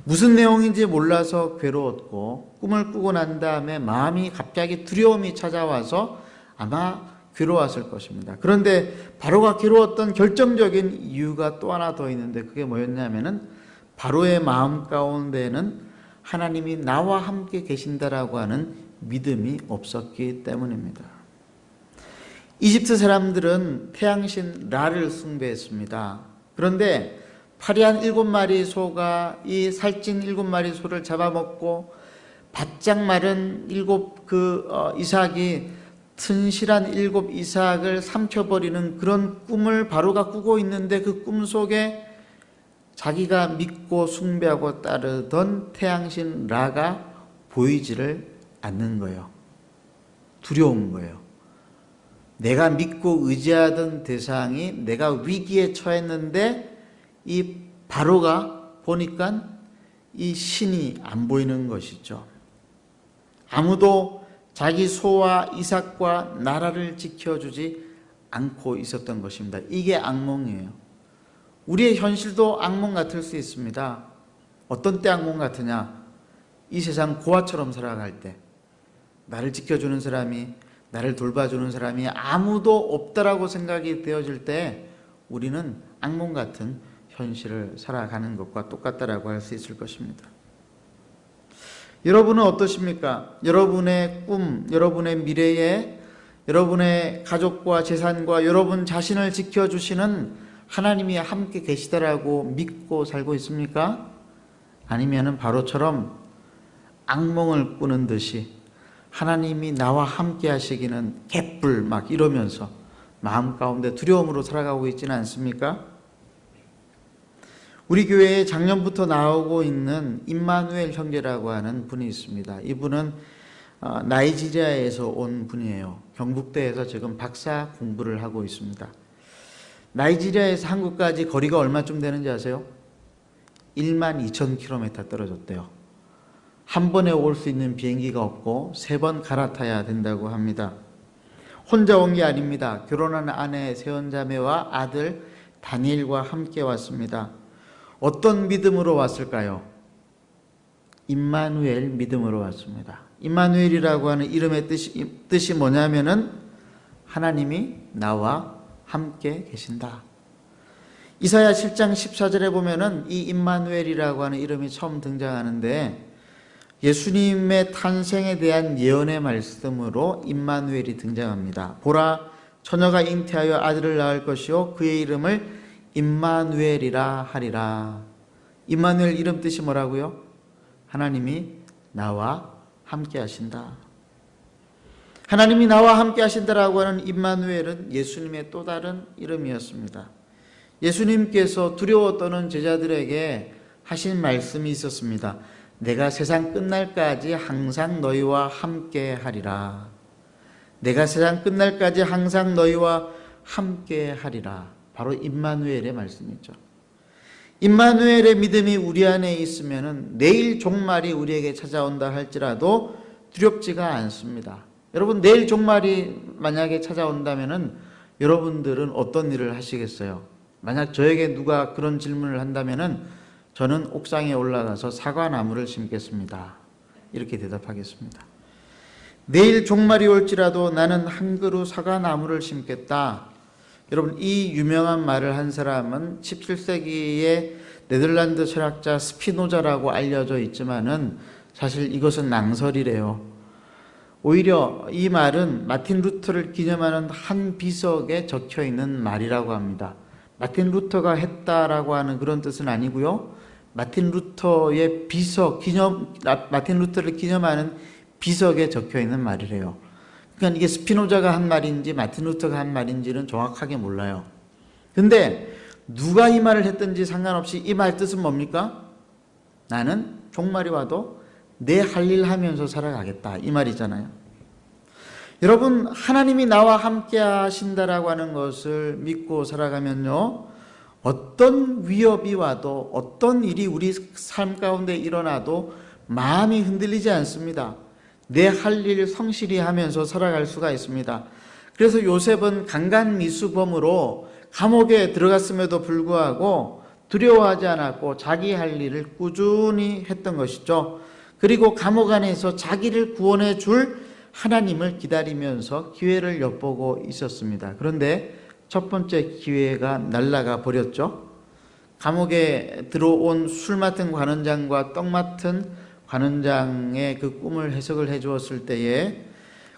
무슨 내용인지 몰라서 괴로웠고 꿈을 꾸고 난 다음에 마음이 갑자기 두려움이 찾아와서 아마 괴로웠을 것입니다. 그런데 바로가 괴로웠던 결정적인 이유가 또 하나 더 있는데 그게 뭐였냐면은 바로의 마음 가운데는 하나님이 나와 함께 계신다라고 하는 믿음이 없었기 때문입니다. 이집트 사람들은 태양신 라를 숭배했습니다. 그런데 파리한 7마리 소가 이 살찐 7마리 소를 잡아먹고 바짝 마른 이삭이 튼실한 7 이삭을 삼켜버리는 그런 꿈을 바로가 꾸고 있는데 그 꿈 속에 자기가 믿고 숭배하고 따르던 태양신 라가 보이지를 않는 거예요. 두려운 거예요. 내가 믿고 의지하던 대상이 내가 위기에 처했는데 이 바로가 보니까 이 신이 안 보이는 것이죠. 아무도 자기 소와 이삭과 나라를 지켜주지 않고 있었던 것입니다. 이게 악몽이에요. 우리의 현실도 악몽 같을 수 있습니다. 어떤 때 악몽 같으냐? 이 세상 고아처럼 살아갈 때 나를 지켜주는 사람이, 나를 돌봐주는 사람이 아무도 없다라고 생각이 되어질 때 우리는 악몽 같은 현실을 살아가는 것과 똑같다라고 할 수 있을 것입니다. 여러분은 어떠십니까? 여러분의 꿈, 여러분의 미래에 여러분의 가족과 재산과 여러분 자신을 지켜주시는 하나님이 함께 계시다라고 믿고 살고 있습니까? 아니면은 바로처럼 악몽을 꾸는 듯이 하나님이 나와 함께 하시기는 개뿔 막 이러면서 마음 가운데 두려움으로 살아가고 있지는 않습니까? 우리 교회에 작년부터 나오고 있는 임마누엘 형제라고 하는 분이 있습니다. 이분은 나이지리아에서 온 분이에요. 경북대에서 지금 박사 공부를 하고 있습니다. 나이지리아에서 한국까지 거리가 얼마쯤 되는지 아세요? 12,000km 떨어졌대요. 한 번에 올 수 있는 비행기가 없고 3번 갈아타야 된다고 합니다. 혼자 온 게 아닙니다. 결혼한 아내 세연자매와 아들 다니엘과 함께 왔습니다. 어떤 믿음으로 왔을까요? 임마누엘 믿음으로 왔습니다. 임마누엘이라고 하는 이름의 뜻이 뭐냐면은 하나님이 나와 함께 계신다. 이사야 7장 14절에 보면은 이 임마누엘이라고 하는 이름이 처음 등장하는데 예수님의 탄생에 대한 예언의 말씀으로 임마누엘이 등장합니다. 보라, 처녀가 잉태하여 아들을 낳을 것이요 그의 이름을 임마누엘이라 하리라. 임마누엘 이름 뜻이 뭐라고요? 하나님이 나와 함께 하신다. 하나님이 나와 함께 하신다라고 하는 임마누엘은 예수님의 또 다른 이름이었습니다. 예수님께서 두려워 떠는 제자들에게 하신 말씀이 있었습니다. 내가 세상 끝날까지 항상 너희와 함께 하리라. 내가 세상 끝날까지 항상 너희와 함께 하리라. 바로 임마누엘의 말씀이죠. 임마누엘의 믿음이 우리 안에 있으면은 내일 종말이 우리에게 찾아온다 할지라도 두렵지가 않습니다. 여러분, 내일 종말이 만약에 찾아온다면은 여러분들은 어떤 일을 하시겠어요? 만약 저에게 누가 그런 질문을 한다면은 저는 옥상에 올라가서 사과나무를 심겠습니다. 이렇게 대답하겠습니다. 내일 종말이 올지라도 나는 한 그루 사과나무를 심겠다. 여러분, 이 유명한 말을 한 사람은 17세기의 네덜란드 철학자 스피노자라고 알려져 있지만은 사실 이것은 낭설이래요. 오히려 이 말은 마틴 루터를 기념하는 한 비석에 적혀 있는 말이라고 합니다. 마틴 루터가 했다라고 하는 그런 뜻은 아니고요. 마틴 루터의 마틴 루터를 기념하는 비석에 적혀 있는 말이래요. 그러니까 이게 스피노자가 한 말인지 마틴 루터가 한 말인지는 정확하게 몰라요. 근데 누가 이 말을 했든지 상관없이 이 말 뜻은 뭡니까? 나는 종말이 와도 내 할 일 하면서 살아가겠다, 이 말이잖아요. 여러분, 하나님이 나와 함께 하신다라고 하는 것을 믿고 살아가면요, 어떤 위협이 와도 어떤 일이 우리 삶 가운데 일어나도 마음이 흔들리지 않습니다. 내 할 일 성실히 하면서 살아갈 수가 있습니다. 그래서 요셉은 강간미수범으로 감옥에 들어갔음에도 불구하고 두려워하지 않았고 자기 할 일을 꾸준히 했던 것이죠. 그리고 감옥 안에서 자기를 구원해 줄 하나님을 기다리면서 기회를 엿보고 있었습니다. 그런데 첫 번째 기회가 날아가 버렸죠. 감옥에 들어온 술 맡은 관원장과 떡 맡은 관원장의 그 꿈을 해석을 해 주었을 때에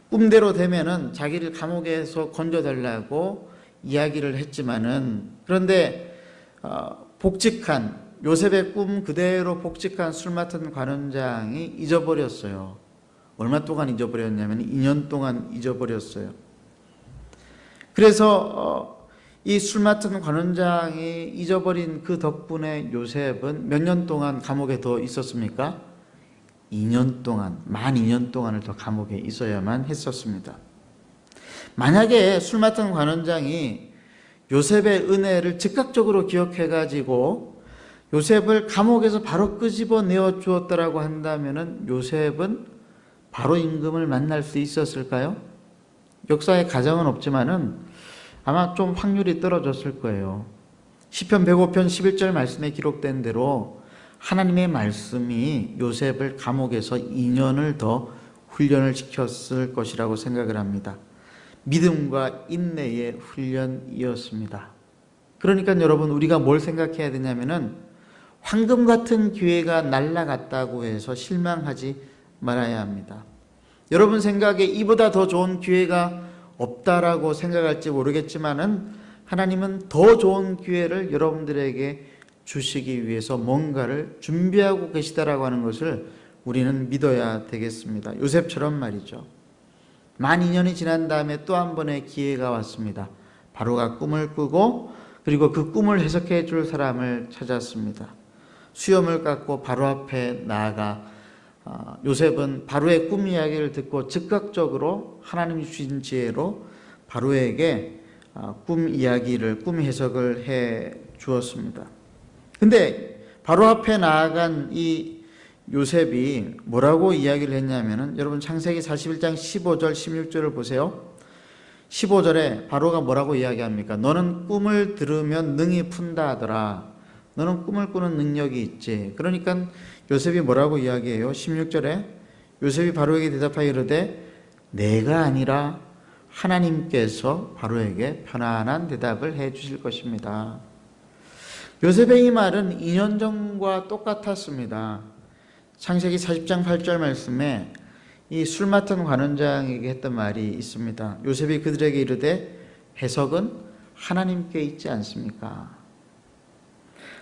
꿈대로 되면은 자기를 감옥에서 건져달라고 이야기를 했지만은, 그런데 복직한 요셉의 꿈 그대로 복직한 술 맡은 관원장이 잊어버렸어요. 얼마 동안 잊어버렸냐면 2년 동안 잊어버렸어요. 그래서 이 술 맡은 관원장이 잊어버린 그 덕분에 요셉은 몇 년 동안 감옥에 더 있었습니까? 2년 동안, 만 2년 동안을 더 감옥에 있어야만 했었습니다. 만약에 술 맡은 관원장이 요셉의 은혜를 즉각적으로 기억해가지고 요셉을 감옥에서 바로 끄집어내어 주었다라고 한다면 요셉은 바로 임금을 만날 수 있었을까요? 역사에 가정은 없지만은 아마 좀 확률이 떨어졌을 거예요. 시편 105편 11절 말씀에 기록된 대로 하나님의 말씀이 요셉을 감옥에서 2년을 더 훈련을 시켰을 것이라고 생각을 합니다. 믿음과 인내의 훈련이었습니다. 그러니까 여러분, 우리가 뭘 생각해야 되냐면은 황금 같은 기회가 날아갔다고 해서 실망하지 말아야 합니다. 여러분 생각에 이보다 더 좋은 기회가 없다라고 생각할지 모르겠지만은 하나님은 더 좋은 기회를 여러분들에게 주시기 위해서 뭔가를 준비하고 계시다라고 하는 것을 우리는 믿어야 되겠습니다. 요셉처럼 말이죠. 만 2년이 지난 다음에 또 한 번의 기회가 왔습니다. 바로가 꿈을 꾸고 그리고 그 꿈을 해석해 줄 사람을 찾았습니다. 수염을 깎고 바로 앞에 나아가 요셉은 바로의 꿈 이야기를 듣고 즉각적으로 하나님이 주신 지혜로 바로에게 꿈 이야기를, 꿈 해석을 해 주었습니다. 근데 바로 앞에 나아간 이 요셉이 뭐라고 이야기를 했냐면은, 여러분 창세기 41장 15절 16절을 보세요. 15절에 바로가 뭐라고 이야기합니까? 너는 꿈을 들으면 능히 푼다 하더라. 너는 꿈을 꾸는 능력이 있지. 그러니까 요셉이 뭐라고 이야기해요? 16절에 요셉이 바로에게 대답하여 이르되 내가 아니라 하나님께서 바로에게 편안한 대답을 해 주실 것입니다. 요셉의 이 말은 2년 전과 똑같았습니다. 창세기 40장 8절 말씀에 이 술 맡은 관원장에게 했던 말이 있습니다. 요셉이 그들에게 이르되 해석은 하나님께 있지 않습니까?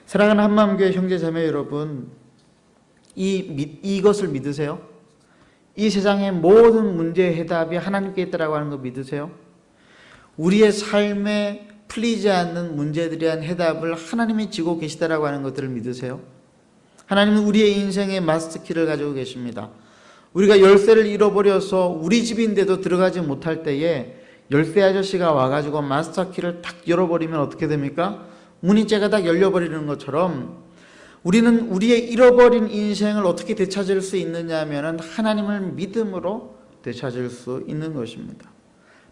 사랑하는 한마음교회 형제자매 여러분, 이것을 믿으세요? 이 세상의 모든 문제의 해답이 하나님께 있다라고 하는 거 믿으세요? 우리의 삶에 풀리지 않는 문제들에 대한 해답을 하나님이 지고 계시다라고 하는 것들을 믿으세요? 하나님은 우리의 인생의 마스터키를 가지고 계십니다. 우리가 열쇠를 잃어버려서 우리 집인데도 들어가지 못할 때에 열쇠 아저씨가 와가지고 마스터키를 탁 열어버리면 어떻게 됩니까? 문이 째가닥 열려버리는 것처럼 우리는 우리의 잃어버린 인생을 어떻게 되찾을 수 있느냐 하면 하나님을 믿음으로 되찾을 수 있는 것입니다.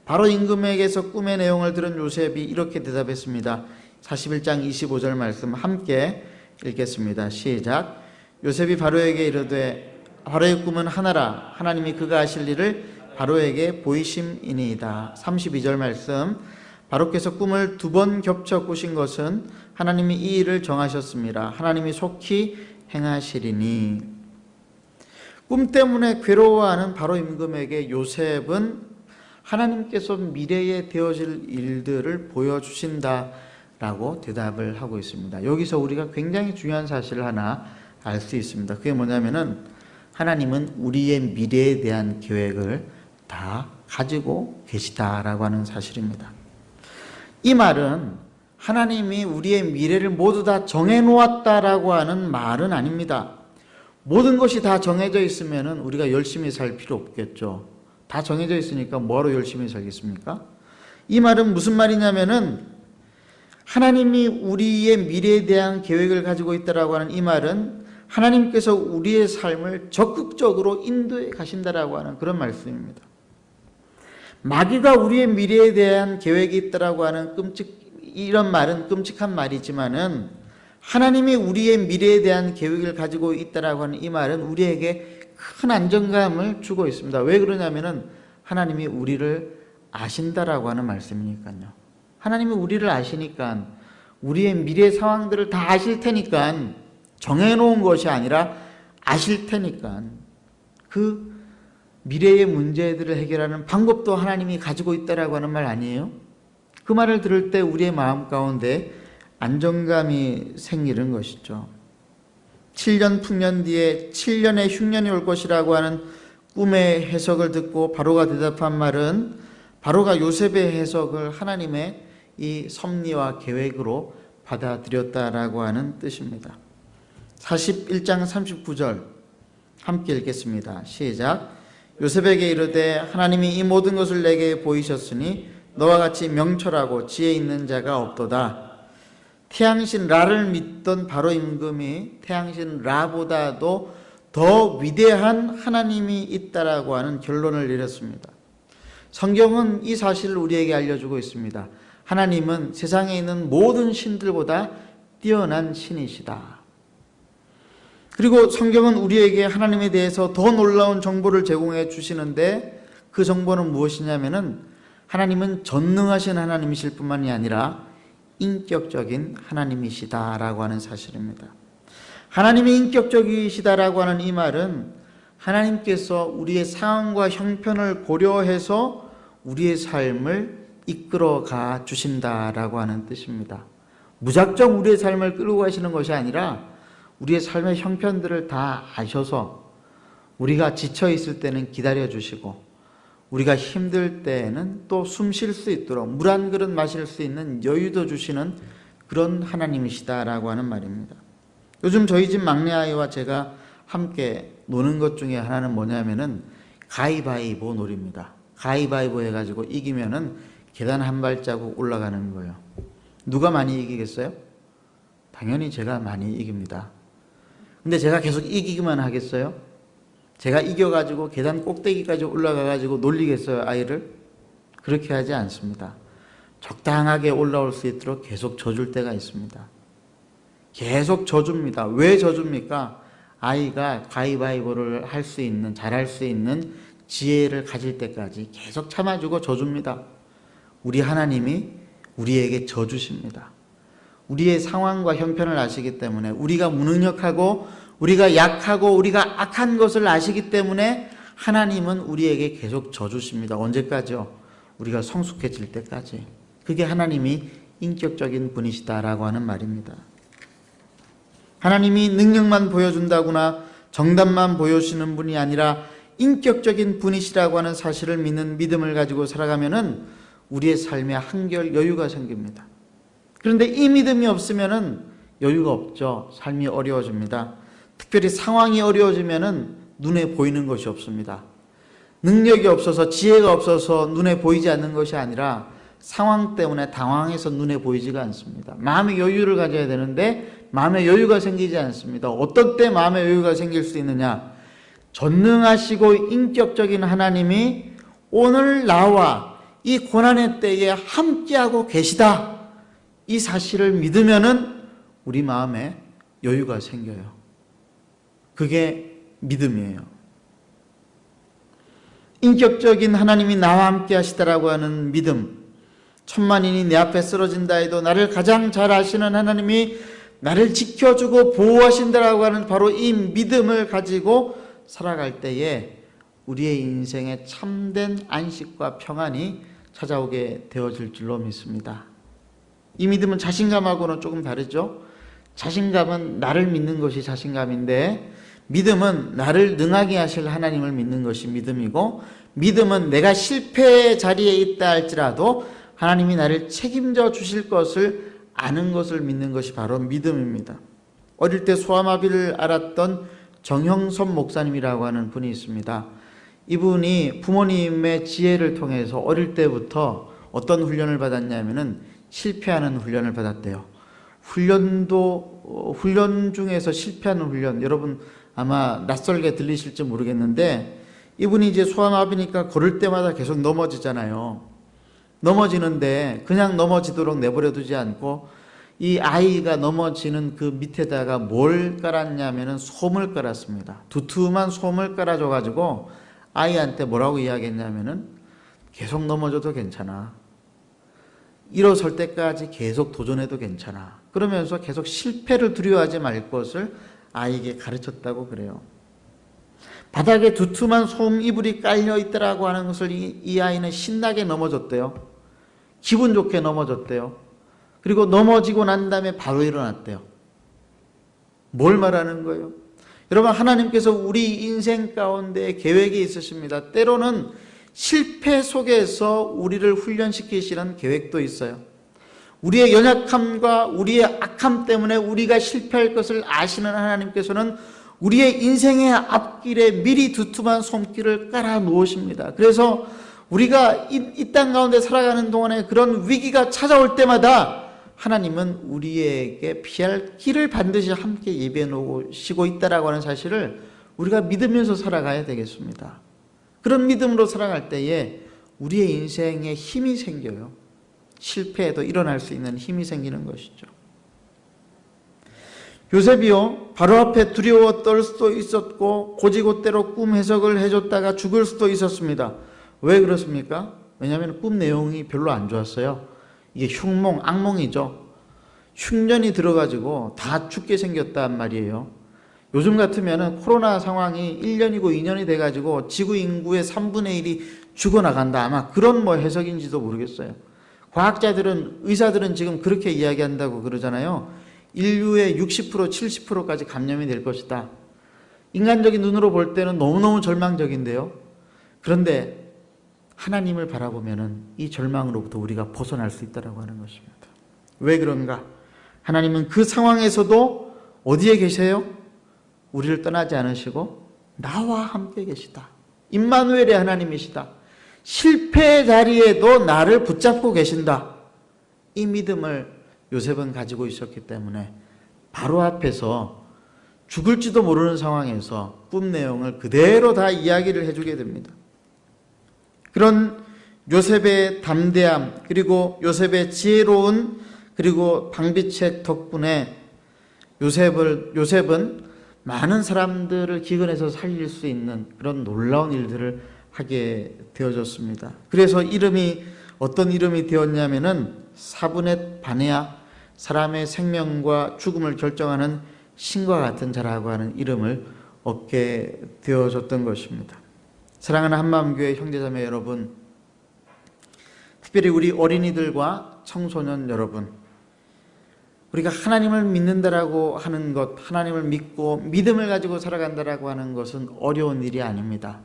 바로 임금에게서 꿈의 내용을 들은 요셉이 이렇게 대답했습니다. 41장 25절 말씀 함께 읽겠습니다. 시작. 요셉이 바로에게 이르되 바로의 꿈은 하나라. 하나님이 그가 하실 일을 바로에게 보이심이니이다. 32절 말씀. 바로께서 꿈을 2번 겹쳐 꾸신 것은 하나님이 이 일을 정하셨습니다. 하나님이 속히 행하시리니. 꿈 때문에 괴로워하는 바로 임금에게 요셉은 하나님께서 미래에 되어질 일들을 보여주신다라고 대답을 하고 있습니다. 여기서 우리가 굉장히 중요한 사실을 하나 알 수 있습니다. 그게 뭐냐면은 하나님은 우리의 미래에 대한 계획을 다 가지고 계시다라고 하는 사실입니다. 이 말은 하나님이 우리의 미래를 모두 다 정해놓았다라고 하는 말은 아닙니다. 모든 것이 다 정해져 있으면 우리가 열심히 살 필요 없겠죠. 다 정해져 있으니까 뭐하러 열심히 살겠습니까? 이 말은 무슨 말이냐면은 하나님이 우리의 미래에 대한 계획을 가지고 있다라고 하는 이 말은 하나님께서 우리의 삶을 적극적으로 인도해 가신다라고 하는 그런 말씀입니다. 마귀가 우리의 미래에 대한 계획이 있다라고 하는 이런 말은 끔찍한 말이지만은 하나님이 우리의 미래에 대한 계획을 가지고 있다라고 하는 이 말은 우리에게 큰 안정감을 주고 있습니다. 왜 그러냐면은 하나님이 우리를 아신다라고 하는 말씀이니까요. 하나님이 우리를 아시니까 우리의 미래 상황들을 다 아실 테니까, 정해놓은 것이 아니라 아실 테니까 그 미래의 문제들을 해결하는 방법도 하나님이 가지고 있다라고 하는 말 아니에요? 그 말을 들을 때 우리의 마음 가운데 안정감이 생기는 것이죠. 7년 풍년 뒤에 7년의 흉년이 올 것이라고 하는 꿈의 해석을 듣고 바로가 대답한 말은, 바로가 요셉의 해석을 하나님의 이 섭리와 계획으로 받아들였다라고 하는 뜻입니다. 41장 39절 함께 읽겠습니다. 시작. 요셉에게 이르되 하나님이 이 모든 것을 내게 보이셨으니 너와 같이 명철하고 지혜 있는 자가 없도다. 태양신 라를 믿던 바로 임금이 태양신 라보다도 더 위대한 하나님이 있다라고 하는 결론을 내렸습니다. 성경은 이 사실을 우리에게 알려주고 있습니다. 하나님은 세상에 있는 모든 신들보다 뛰어난 신이시다. 그리고 성경은 우리에게 하나님에 대해서 더 놀라운 정보를 제공해 주시는데, 그 정보는 무엇이냐면은 하나님은 전능하신 하나님이실 뿐만이 아니라 인격적인 하나님이시다라고 하는 사실입니다. 하나님이 인격적이시다라고 하는 이 말은 하나님께서 우리의 상황과 형편을 고려해서 우리의 삶을 이끌어가 주신다라고 하는 뜻입니다. 무작정 우리의 삶을 끌고 가시는 것이 아니라 우리의 삶의 형편들을 다 아셔서 우리가 지쳐 있을 때는 기다려 주시고, 우리가 힘들 때에는 또 숨 쉴 수 있도록 물 한 그릇 마실 수 있는 여유도 주시는 그런 하나님이시다라고 하는 말입니다. 요즘 저희 집 막내 아이와 제가 함께 노는 것 중에 하나는 뭐냐면은 가위바위보 놀이입니다. 가위바위보 해가지고 이기면은 계단 한 발자국 올라가는 거예요. 누가 많이 이기겠어요? 당연히 제가 많이 이깁니다. 근데 제가 계속 이기기만 하겠어요? 제가 이겨가지고 계단 꼭대기까지 올라가가지고 놀리겠어요, 아이를? 그렇게 하지 않습니다. 적당하게 올라올 수 있도록 계속 져줄 때가 있습니다. 계속 져줍니다. 왜 져줍니까? 아이가 가위바위보를 할 수 있는, 잘할 수 있는 지혜를 가질 때까지 계속 참아주고 져줍니다. 우리 하나님이 우리에게 져주십니다. 우리의 상황과 형편을 아시기 때문에, 우리가 무능력하고 우리가 약하고 우리가 악한 것을 아시기 때문에 하나님은 우리에게 계속 져주십니다. 언제까지요? 우리가 성숙해질 때까지. 그게 하나님이 인격적인 분이시다라고 하는 말입니다. 하나님이 능력만 보여준다거나 정답만 보여주시는 분이 아니라 인격적인 분이시라고 하는 사실을 믿는 믿음을 가지고 살아가면은 우리의 삶에 한결 여유가 생깁니다. 그런데 이 믿음이 없으면은 여유가 없죠. 삶이 어려워집니다. 특별히 상황이 어려워지면은 눈에 보이는 것이 없습니다. 능력이 없어서, 지혜가 없어서 눈에 보이지 않는 것이 아니라 상황 때문에 당황해서 눈에 보이지가 않습니다. 마음의 여유를 가져야 되는데 마음의 여유가 생기지 않습니다. 어떤 때 마음의 여유가 생길 수 있느냐? 전능하시고 인격적인 하나님이 오늘 나와 이 고난의 때에 함께하고 계시다, 이 사실을 믿으면은 우리 마음에 여유가 생겨요. 그게 믿음이에요. 인격적인 하나님이 나와 함께 하시다라고 하는 믿음, 천만인이 내 앞에 쓰러진다 해도 나를 가장 잘 아시는 하나님이 나를 지켜주고 보호하신다라고 하는 바로 이 믿음을 가지고 살아갈 때에 우리의 인생에 참된 안식과 평안이 찾아오게 되어질 줄로 믿습니다. 이 믿음은 자신감하고는 조금 다르죠. 자신감은 나를 믿는 것이 자신감인데, 믿음은 나를 능하게 하실 하나님을 믿는 것이 믿음이고, 믿음은 내가 실패의 자리에 있다 할지라도 하나님이 나를 책임져 주실 것을 아는 것을 믿는 것이 바로 믿음입니다. 어릴 때 소아마비를 앓았던 정형섭 목사님이라고 하는 분이 있습니다. 이분이 부모님의 지혜를 통해서 어릴 때부터 어떤 훈련을 받았냐면은 실패하는 훈련을 받았대요. 훈련 중에서 실패하는 훈련, 여러분 아마 낯설게 들리실지 모르겠는데, 이분이 이제 소아마비니까 걸을 때마다 계속 넘어지잖아요. 넘어지는데 그냥 넘어지도록 내버려 두지 않고 이 아이가 넘어지는 그 밑에다가 뭘 깔았냐면은 솜을 깔았습니다. 두툼한 솜을 깔아줘 가지고 아이한테 뭐라고 이야기했냐면은 계속 넘어져도 괜찮아. 일어설 때까지 계속 도전해도 괜찮아. 그러면서 계속 실패를 두려워하지 말 것을 아이에게 가르쳤다고 그래요. 바닥에 두툼한 솜 이불이 깔려 있더라고 하는 것을 이 아이는 신나게 넘어졌대요. 기분 좋게 넘어졌대요. 그리고 넘어지고 난 다음에 바로 일어났대요. 뭘 말하는 거예요? 여러분, 하나님께서 우리 인생 가운데 계획이 있으십니다. 때로는 실패 속에서 우리를 훈련시키시는 계획도 있어요. 우리의 연약함과 우리의 악함 때문에 우리가 실패할 것을 아시는 하나님께서는 우리의 인생의 앞길에 미리 두툼한 솜길을 깔아 놓으십니다. 그래서 우리가 이 땅 가운데 살아가는 동안에 그런 위기가 찾아올 때마다 하나님은 우리에게 피할 길을 반드시 함께 예비해 놓으시고 있다라고 하는 사실을 우리가 믿으면서 살아가야 되겠습니다. 그런 믿음으로 살아갈 때에 우리의 인생에 힘이 생겨요. 실패에도 일어날 수 있는 힘이 생기는 것이죠. 요셉이요, 바로 앞에 두려워 떨 수도 있었고 고지고대로 꿈 해석을 해줬다가 죽을 수도 있었습니다. 왜 그렇습니까? 왜냐하면 꿈 내용이 별로 안 좋았어요. 이게 흉몽, 악몽이죠. 흉년이 들어가지고 다 죽게 생겼단 말이에요. 요즘 같으면 코로나 상황이 1년이고 2년이 돼가지고 지구 인구의 3분의 1이 죽어나간다. 아마 그런 해석인지도 모르겠어요. 과학자들은, 의사들은 지금 그렇게 이야기한다고 그러잖아요. 인류의 60%, 70%까지 감염이 될 것이다. 인간적인 눈으로 볼 때는 너무너무 절망적인데요. 그런데 하나님을 바라보면은 이 절망으로부터 우리가 벗어날 수 있다고 하는 것입니다. 왜 그런가? 하나님은 그 상황에서도 어디에 계세요? 우리를 떠나지 않으시고 나와 함께 계시다. 임마누엘의 하나님이시다. 실패의 자리에도 나를 붙잡고 계신다. 이 믿음을 요셉은 가지고 있었기 때문에 바로 앞에서 죽을지도 모르는 상황에서 꿈 내용을 그대로 다 이야기를 해주게 됩니다. 그런 요셉의 담대함, 그리고 요셉의 지혜로운 그리고 방비책 덕분에 요셉은 많은 사람들을 기근에서 살릴 수 있는 그런 놀라운 일들을 하게 되어졌습니다. 그래서 이름이 어떤 이름이 되었냐면은 사분의 바네아, 사람의 생명과 죽음을 결정하는 신과 같은 자라고 하는 이름을 얻게 되어졌던 것입니다. 사랑하는 한마음교회 형제자매 여러분, 특별히 우리 어린이들과 청소년 여러분, 우리가 하나님을 믿는다라고 하는 것, 하나님을 믿고 믿음을 가지고 살아간다라고 하는 것은 어려운 일이 아닙니다.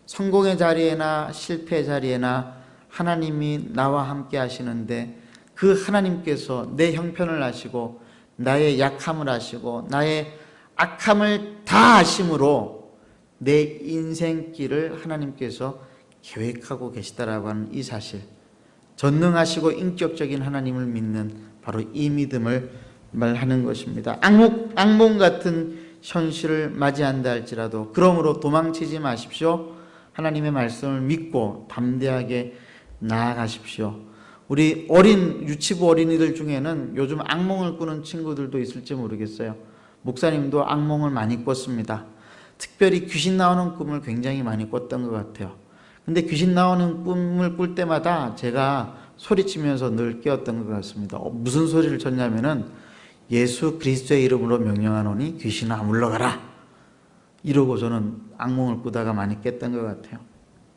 성공의 자리에나 실패의 자리에나 하나님이 나와 함께 하시는데 그 하나님께서 내 형편을 아시고 나의 약함을 아시고 나의 악함을 다 아심으로 내 인생길을 하나님께서 계획하고 계시다라고 하는 이 사실, 전능하시고 인격적인 하나님을 믿는 바로 이 믿음을 말하는 것입니다. 악몽 같은 현실을 맞이한다 할지라도 그러므로 도망치지 마십시오. 하나님의 말씀을 믿고 담대하게 나아가십시오. 우리 유치부 어린이들 중에는 요즘 악몽을 꾸는 친구들도 있을지 모르겠어요. 목사님도 악몽을 많이 꿨습니다. 특별히 귀신 나오는 꿈을 굉장히 많이 꿨던 것 같아요. 근데 귀신 나오는 꿈을 꿀 때마다 제가 소리치면서 늘 깨웠던 것 같습니다. 무슨 소리를 쳤냐면은 예수 그리스도의 이름으로 명령하노니 귀신아 물러가라. 이러고 저는 악몽을 꾸다가 많이 깼던 것 같아요.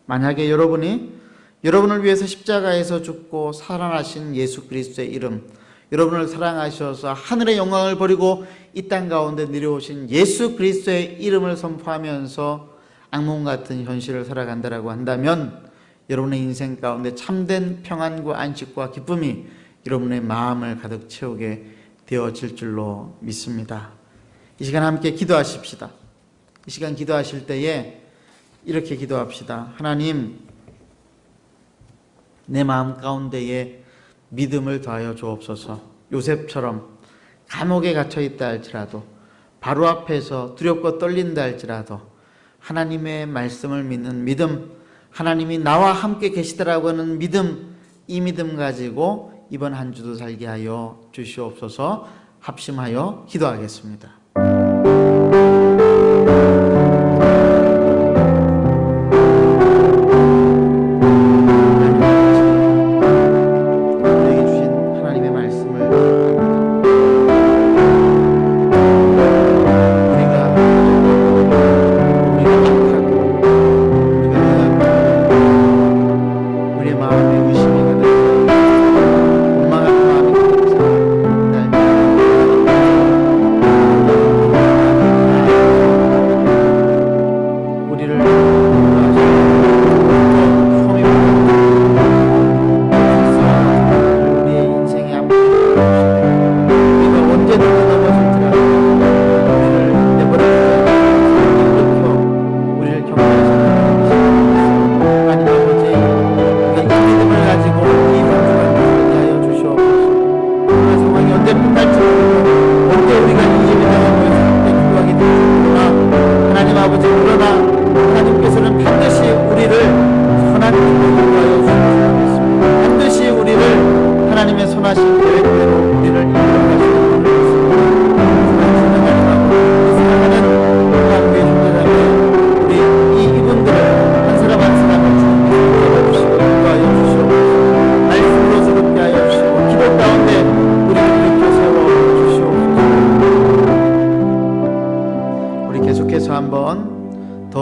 만약에 여러분을 위해서 십자가에서 죽고 살아나신 예수 그리스도의 이름, 여러분을 사랑하셔서 하늘의 영광을 버리고 이 땅 가운데 내려오신 예수 그리스도의 이름을 선포하면서 악몽 같은 현실을 살아간다라고 한다면 여러분의 인생 가운데 참된 평안과 안식과 기쁨이 여러분의 마음을 가득 채우게 되어질 줄로 믿습니다. 이 시간 함께 기도하십시다. 이 시간 기도하실 때에 이렇게 기도합시다. 하나님, 내 마음 가운데에 믿음을 더하여 주옵소서. 요셉처럼 감옥에 갇혀 있다 할지라도, 바로 앞에서 두렵고 떨린다 할지라도 하나님의 말씀을 믿는 믿음, 하나님이 나와 함께 계시다라고 하는 믿음, 이 믿음 가지고 이번 한 주도 살게 하여 주시옵소서. 합심하여 기도하겠습니다.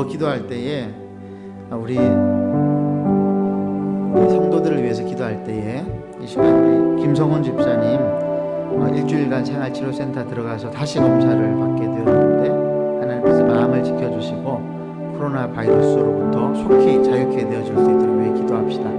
더 기도할 때에 우리 성도들을 위해서 기도할 때에 이 시간 우리 김성훈 집사님 일주일간 생활치료센터 들어가서 다시 검사를 받게 되었는데 하나님께서 마음을 지켜주시고 코로나 바이러스로부터 속히 자유케 되어질 수 있도록 위해 기도합시다.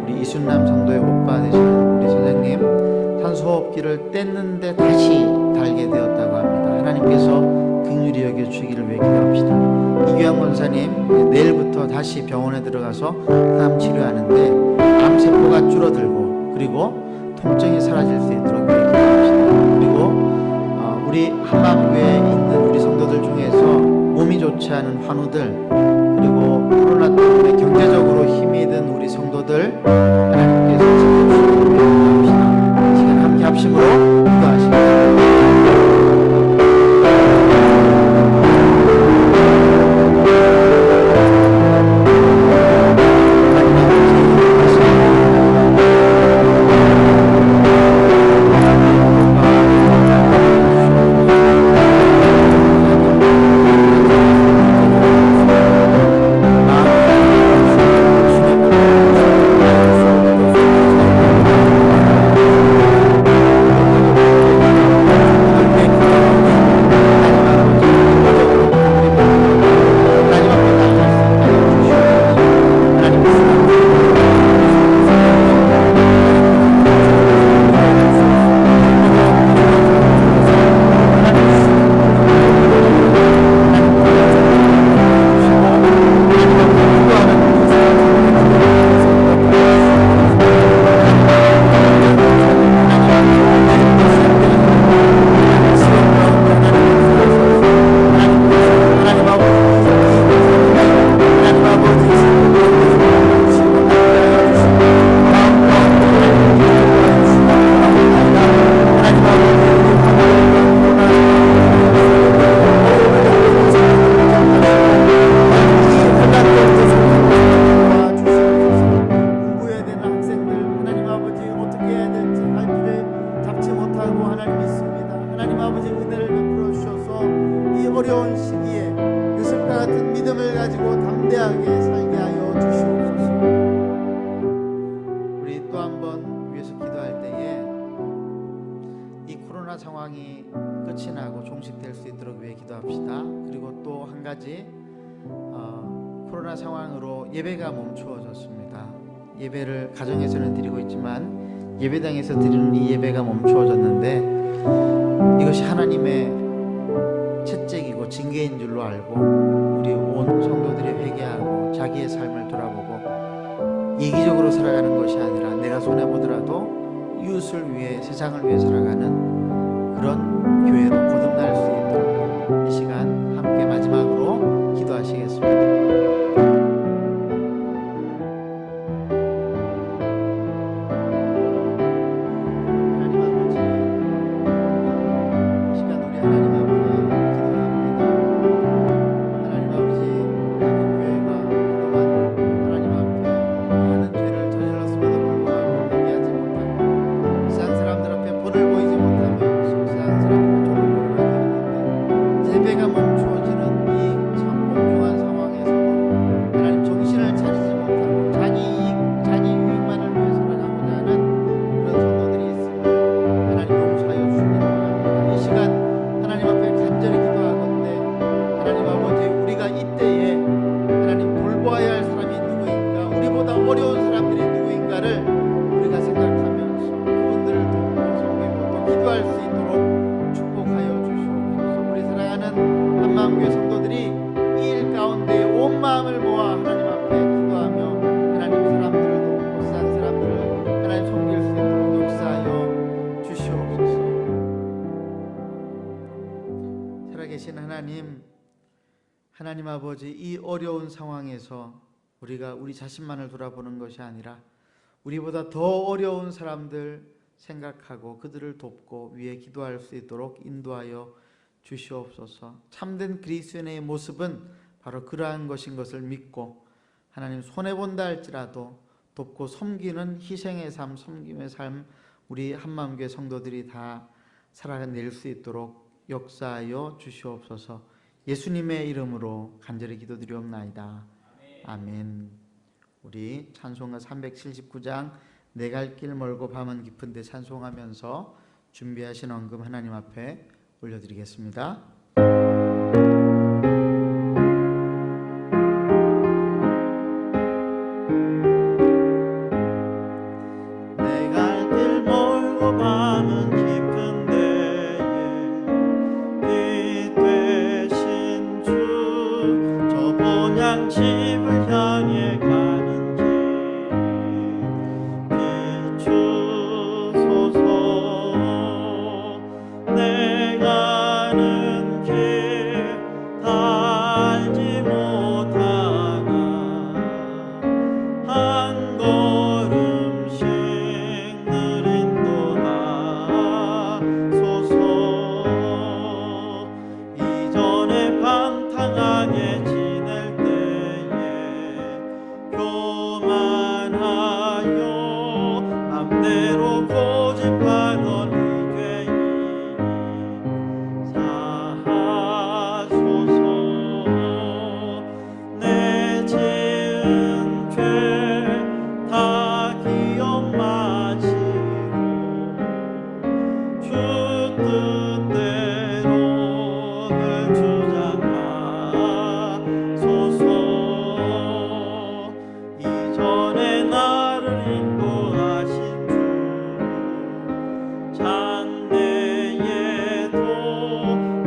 우리 이순남 성도의 오빠 되시는 우리 선생님 산소호흡기를 뗐는데 다시 달게 되었다고 합니다. 하나님께서 긍휼히 여겨주시기를 위해 기도합시다. 이규영 권사님 내일부터 다시 병원에 들어가서 암 치료하는데 암세포가 줄어들고 그리고 통증이 사라질 수 있도록 위해 기도합시다. 그리고 우리 한마음교회에 있는 우리 성도들 중에서 몸이 좋지 않은 환우들 그리고 코로나 때문에 경제적으로 힘이 든 우리 성도들 하나님께서 지켜주시기를 위해 기도합시다. 시간 함께 합심으로 기도하시겠습니다. 상황이 끝이 나고 종식될 수 있도록 위해 기도합시다. 그리고 또 한 가지 코로나 상황으로 예배가 멈추어졌습니다. 예배를 가정에서는 드리고 있지만 예배당에서 드리는 이 예배가 멈추어졌는데 이것이 하나님의 채찍이고 징계인 줄로 알고 우리 온 성도들이 회개하고 자기의 삶을 돌아보고 이기적으로 살아가는 것이 아니라 내가 손해보더라도 이웃을 위해 세상을 위해 살아가는 그런 교회로 거듭날 수 있도록 이 시간 함께 마지막으로 기도하시겠습니다. 하나님 아버지, 이 어려운 상황에서 우리가 우리 자신만을 돌아보는 것이 아니라 우리보다 더 어려운 사람들 생각하고 그들을 돕고 위해 기도할 수 있도록 인도하여 주시옵소서. 참된 그리스도인의 모습은 바로 그러한 것인 것을 믿고 하나님 손해본다 할지라도 돕고 섬기는 희생의 삶, 섬김의 삶 우리 한마음교회 성도들이 다 살아낼 수 있도록 역사하여 주시옵소서. 예수님의 이름으로 간절히 기도드리옵나이다. 아멘. 우리 찬송가 379장 내 갈 길 멀고 밤은 깊은데 찬송하면서 준비하신 헌금 하나님 앞에 올려드리겠습니다. 내 갈 길 멀고 밤은 깊은 데에 빛 되신 주 저 본향 집을 향해 가는 길 비추소서. 내 가는 길 다 알지 못하나 한 걸음씩 늘 인도하소서. 이전에 방탕하게 지낼 때에 교만하여 맘대로 고집하던 이 죄인이 사하소서. 내 지은 죄 다 기억 마치고 주 뜻대로 늘 주장하소서. 이전에 나를 인도하신 주 장래에도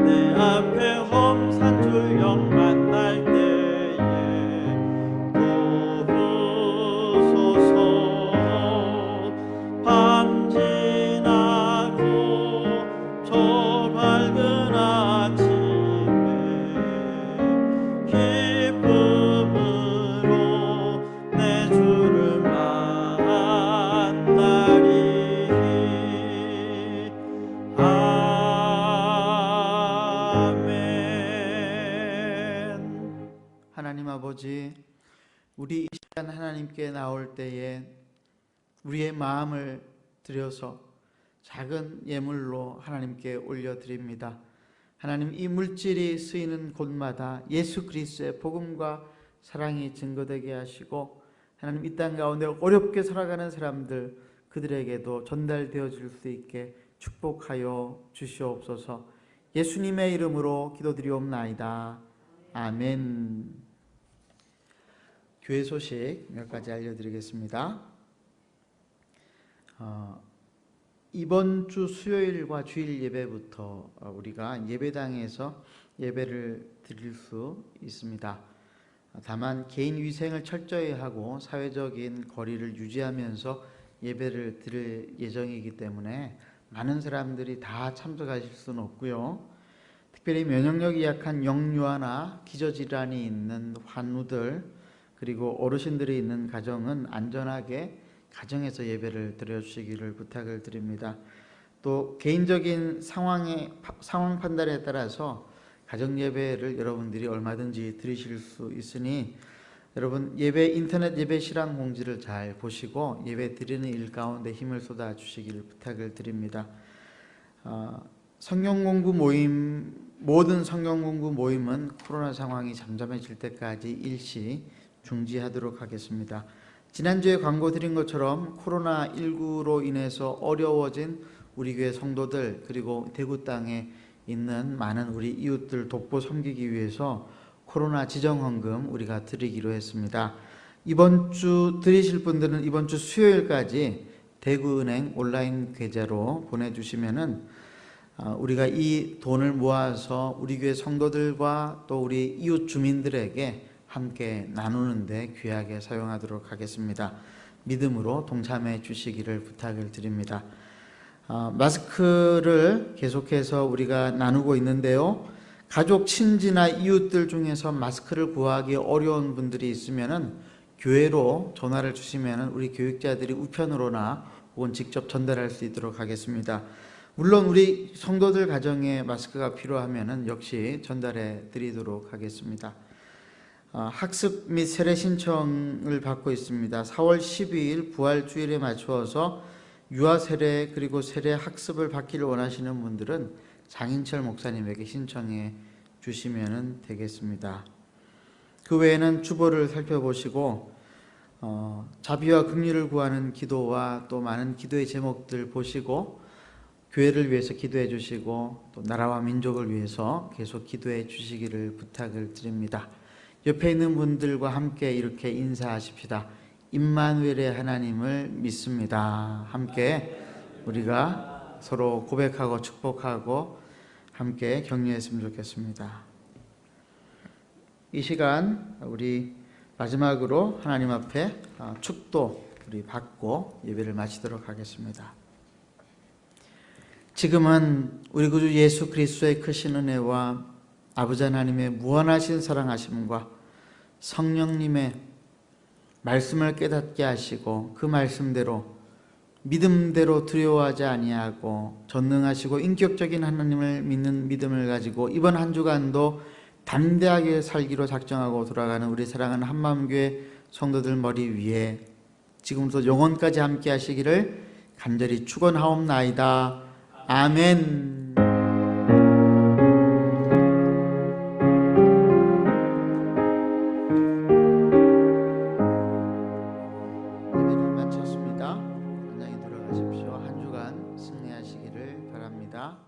내 앞에 험산 줄령 만날 때에 도우소서. 밤 지나고 저 밝은 아침에 기쁨으로 내 주를 만나리. 아멘. 하나님 아버지, 우리 이 시간 하나님께 나올 때에 우리의 마음을 들여서 작은 예물로 하나님께 올려드립니다. 하나님, 이 물질이 쓰이는 곳마다 예수 그리스도의 복음과 사랑이 증거되게 하시고, 하나님 이 땅 가운데 어렵게 살아가는 사람들 그들에게도 전달되어질 수 있게 축복하여 주시옵소서. 예수님의 이름으로 기도드리옵나이다. 아멘. 교회 소식 몇 가지 알려드리겠습니다. 이번 주 수요일과 주일 예배부터 우리가 예배당에서 예배를 드릴 수 있습니다. 다만 개인 위생을 철저히 하고 사회적인 거리를 유지하면서 예배를 드릴 예정이기 때문에 많은 사람들이 다 참석하실 수는 없고요. 특별히 면역력이 약한 영유아나 기저질환이 있는 환우들, 그리고 어르신들이 있는 가정은 안전하게 가정에서 예배를 드려주시기를 부탁을 드립니다. 또 개인적인 상황 판단에 따라서 가정 예배를 여러분들이 얼마든지 드리실 수 있으니 여러분 인터넷 예배 실황 공지를 잘 보시고 예배 드리는 일 가운데 힘을 쏟아 주시기를 부탁을 드립니다. 모든 성경 공부 모임은 코로나 상황이 잠잠해질 때까지 일시 중지하도록 하겠습니다. 지난주에 광고 드린 것처럼 코로나19로 인해서 어려워진 우리 교회 성도들, 그리고 대구 땅에 있는 많은 우리 이웃들 돕고 섬기기 위해서 코로나 지정헌금 우리가 드리기로 했습니다. 이번 주 드리실 분들은 이번 주 수요일까지 대구은행 온라인 계좌로 보내주시면은 우리가 이 돈을 모아서 우리 교회 성도들과 또 우리 이웃 주민들에게 함께 나누는데 귀하게 사용하도록 하겠습니다. 믿음으로 동참해 주시기를 부탁을 드립니다. 마스크를 계속해서 우리가 나누고 있는데요. 가족, 친지나 이웃들 중에서 마스크를 구하기 어려운 분들이 있으면은 교회로 전화를 주시면은 우리 교육자들이 우편으로나 혹은 직접 전달할 수 있도록 하겠습니다. 물론 우리 성도들 가정에 마스크가 필요하면은 역시 전달해 드리도록 하겠습니다. 학습 및 세례 신청을 받고 있습니다. 4월 12일 부활주일에 맞추어서 유아 세례 그리고 세례 학습을 받기를 원하시는 분들은 장인철 목사님에게 신청해 주시면 되겠습니다. 그 외에는 주보를 살펴보시고 자비와 긍휼을 구하는 기도와 또 많은 기도의 제목들 보시고 교회를 위해서 기도해 주시고 또 나라와 민족을 위해서 계속 기도해 주시기를 부탁을 드립니다. 옆에 있는 분들과 함께 이렇게 인사하십시다. 임마누엘의 하나님을 믿습니다. 함께 우리가 서로 고백하고 축복하고 함께 격려했으면 좋겠습니다. 이 시간 우리 마지막으로 하나님 앞에 축도 우리 받고 예배를 마치도록 하겠습니다. 지금은 우리 구주 예수 그리스도의 크신 은혜와 아버지 하나님의 무한하신 사랑하심과 성령님의 말씀을 깨닫게 하시고 그 말씀대로 믿음대로 두려워하지 아니하고 전능하시고 인격적인 하나님을 믿는 믿음을 가지고 이번 한 주간도 담대하게 살기로 작정하고 돌아가는 우리 사랑하는 한마음교회 성도들 머리 위에 지금부터 영원까지 함께 하시기를 간절히 축원하옵나이다. 아멘. 예배를 마쳤습니다. 안녕히 돌아가십시오. 한 주간 승리하시기를 바랍니다.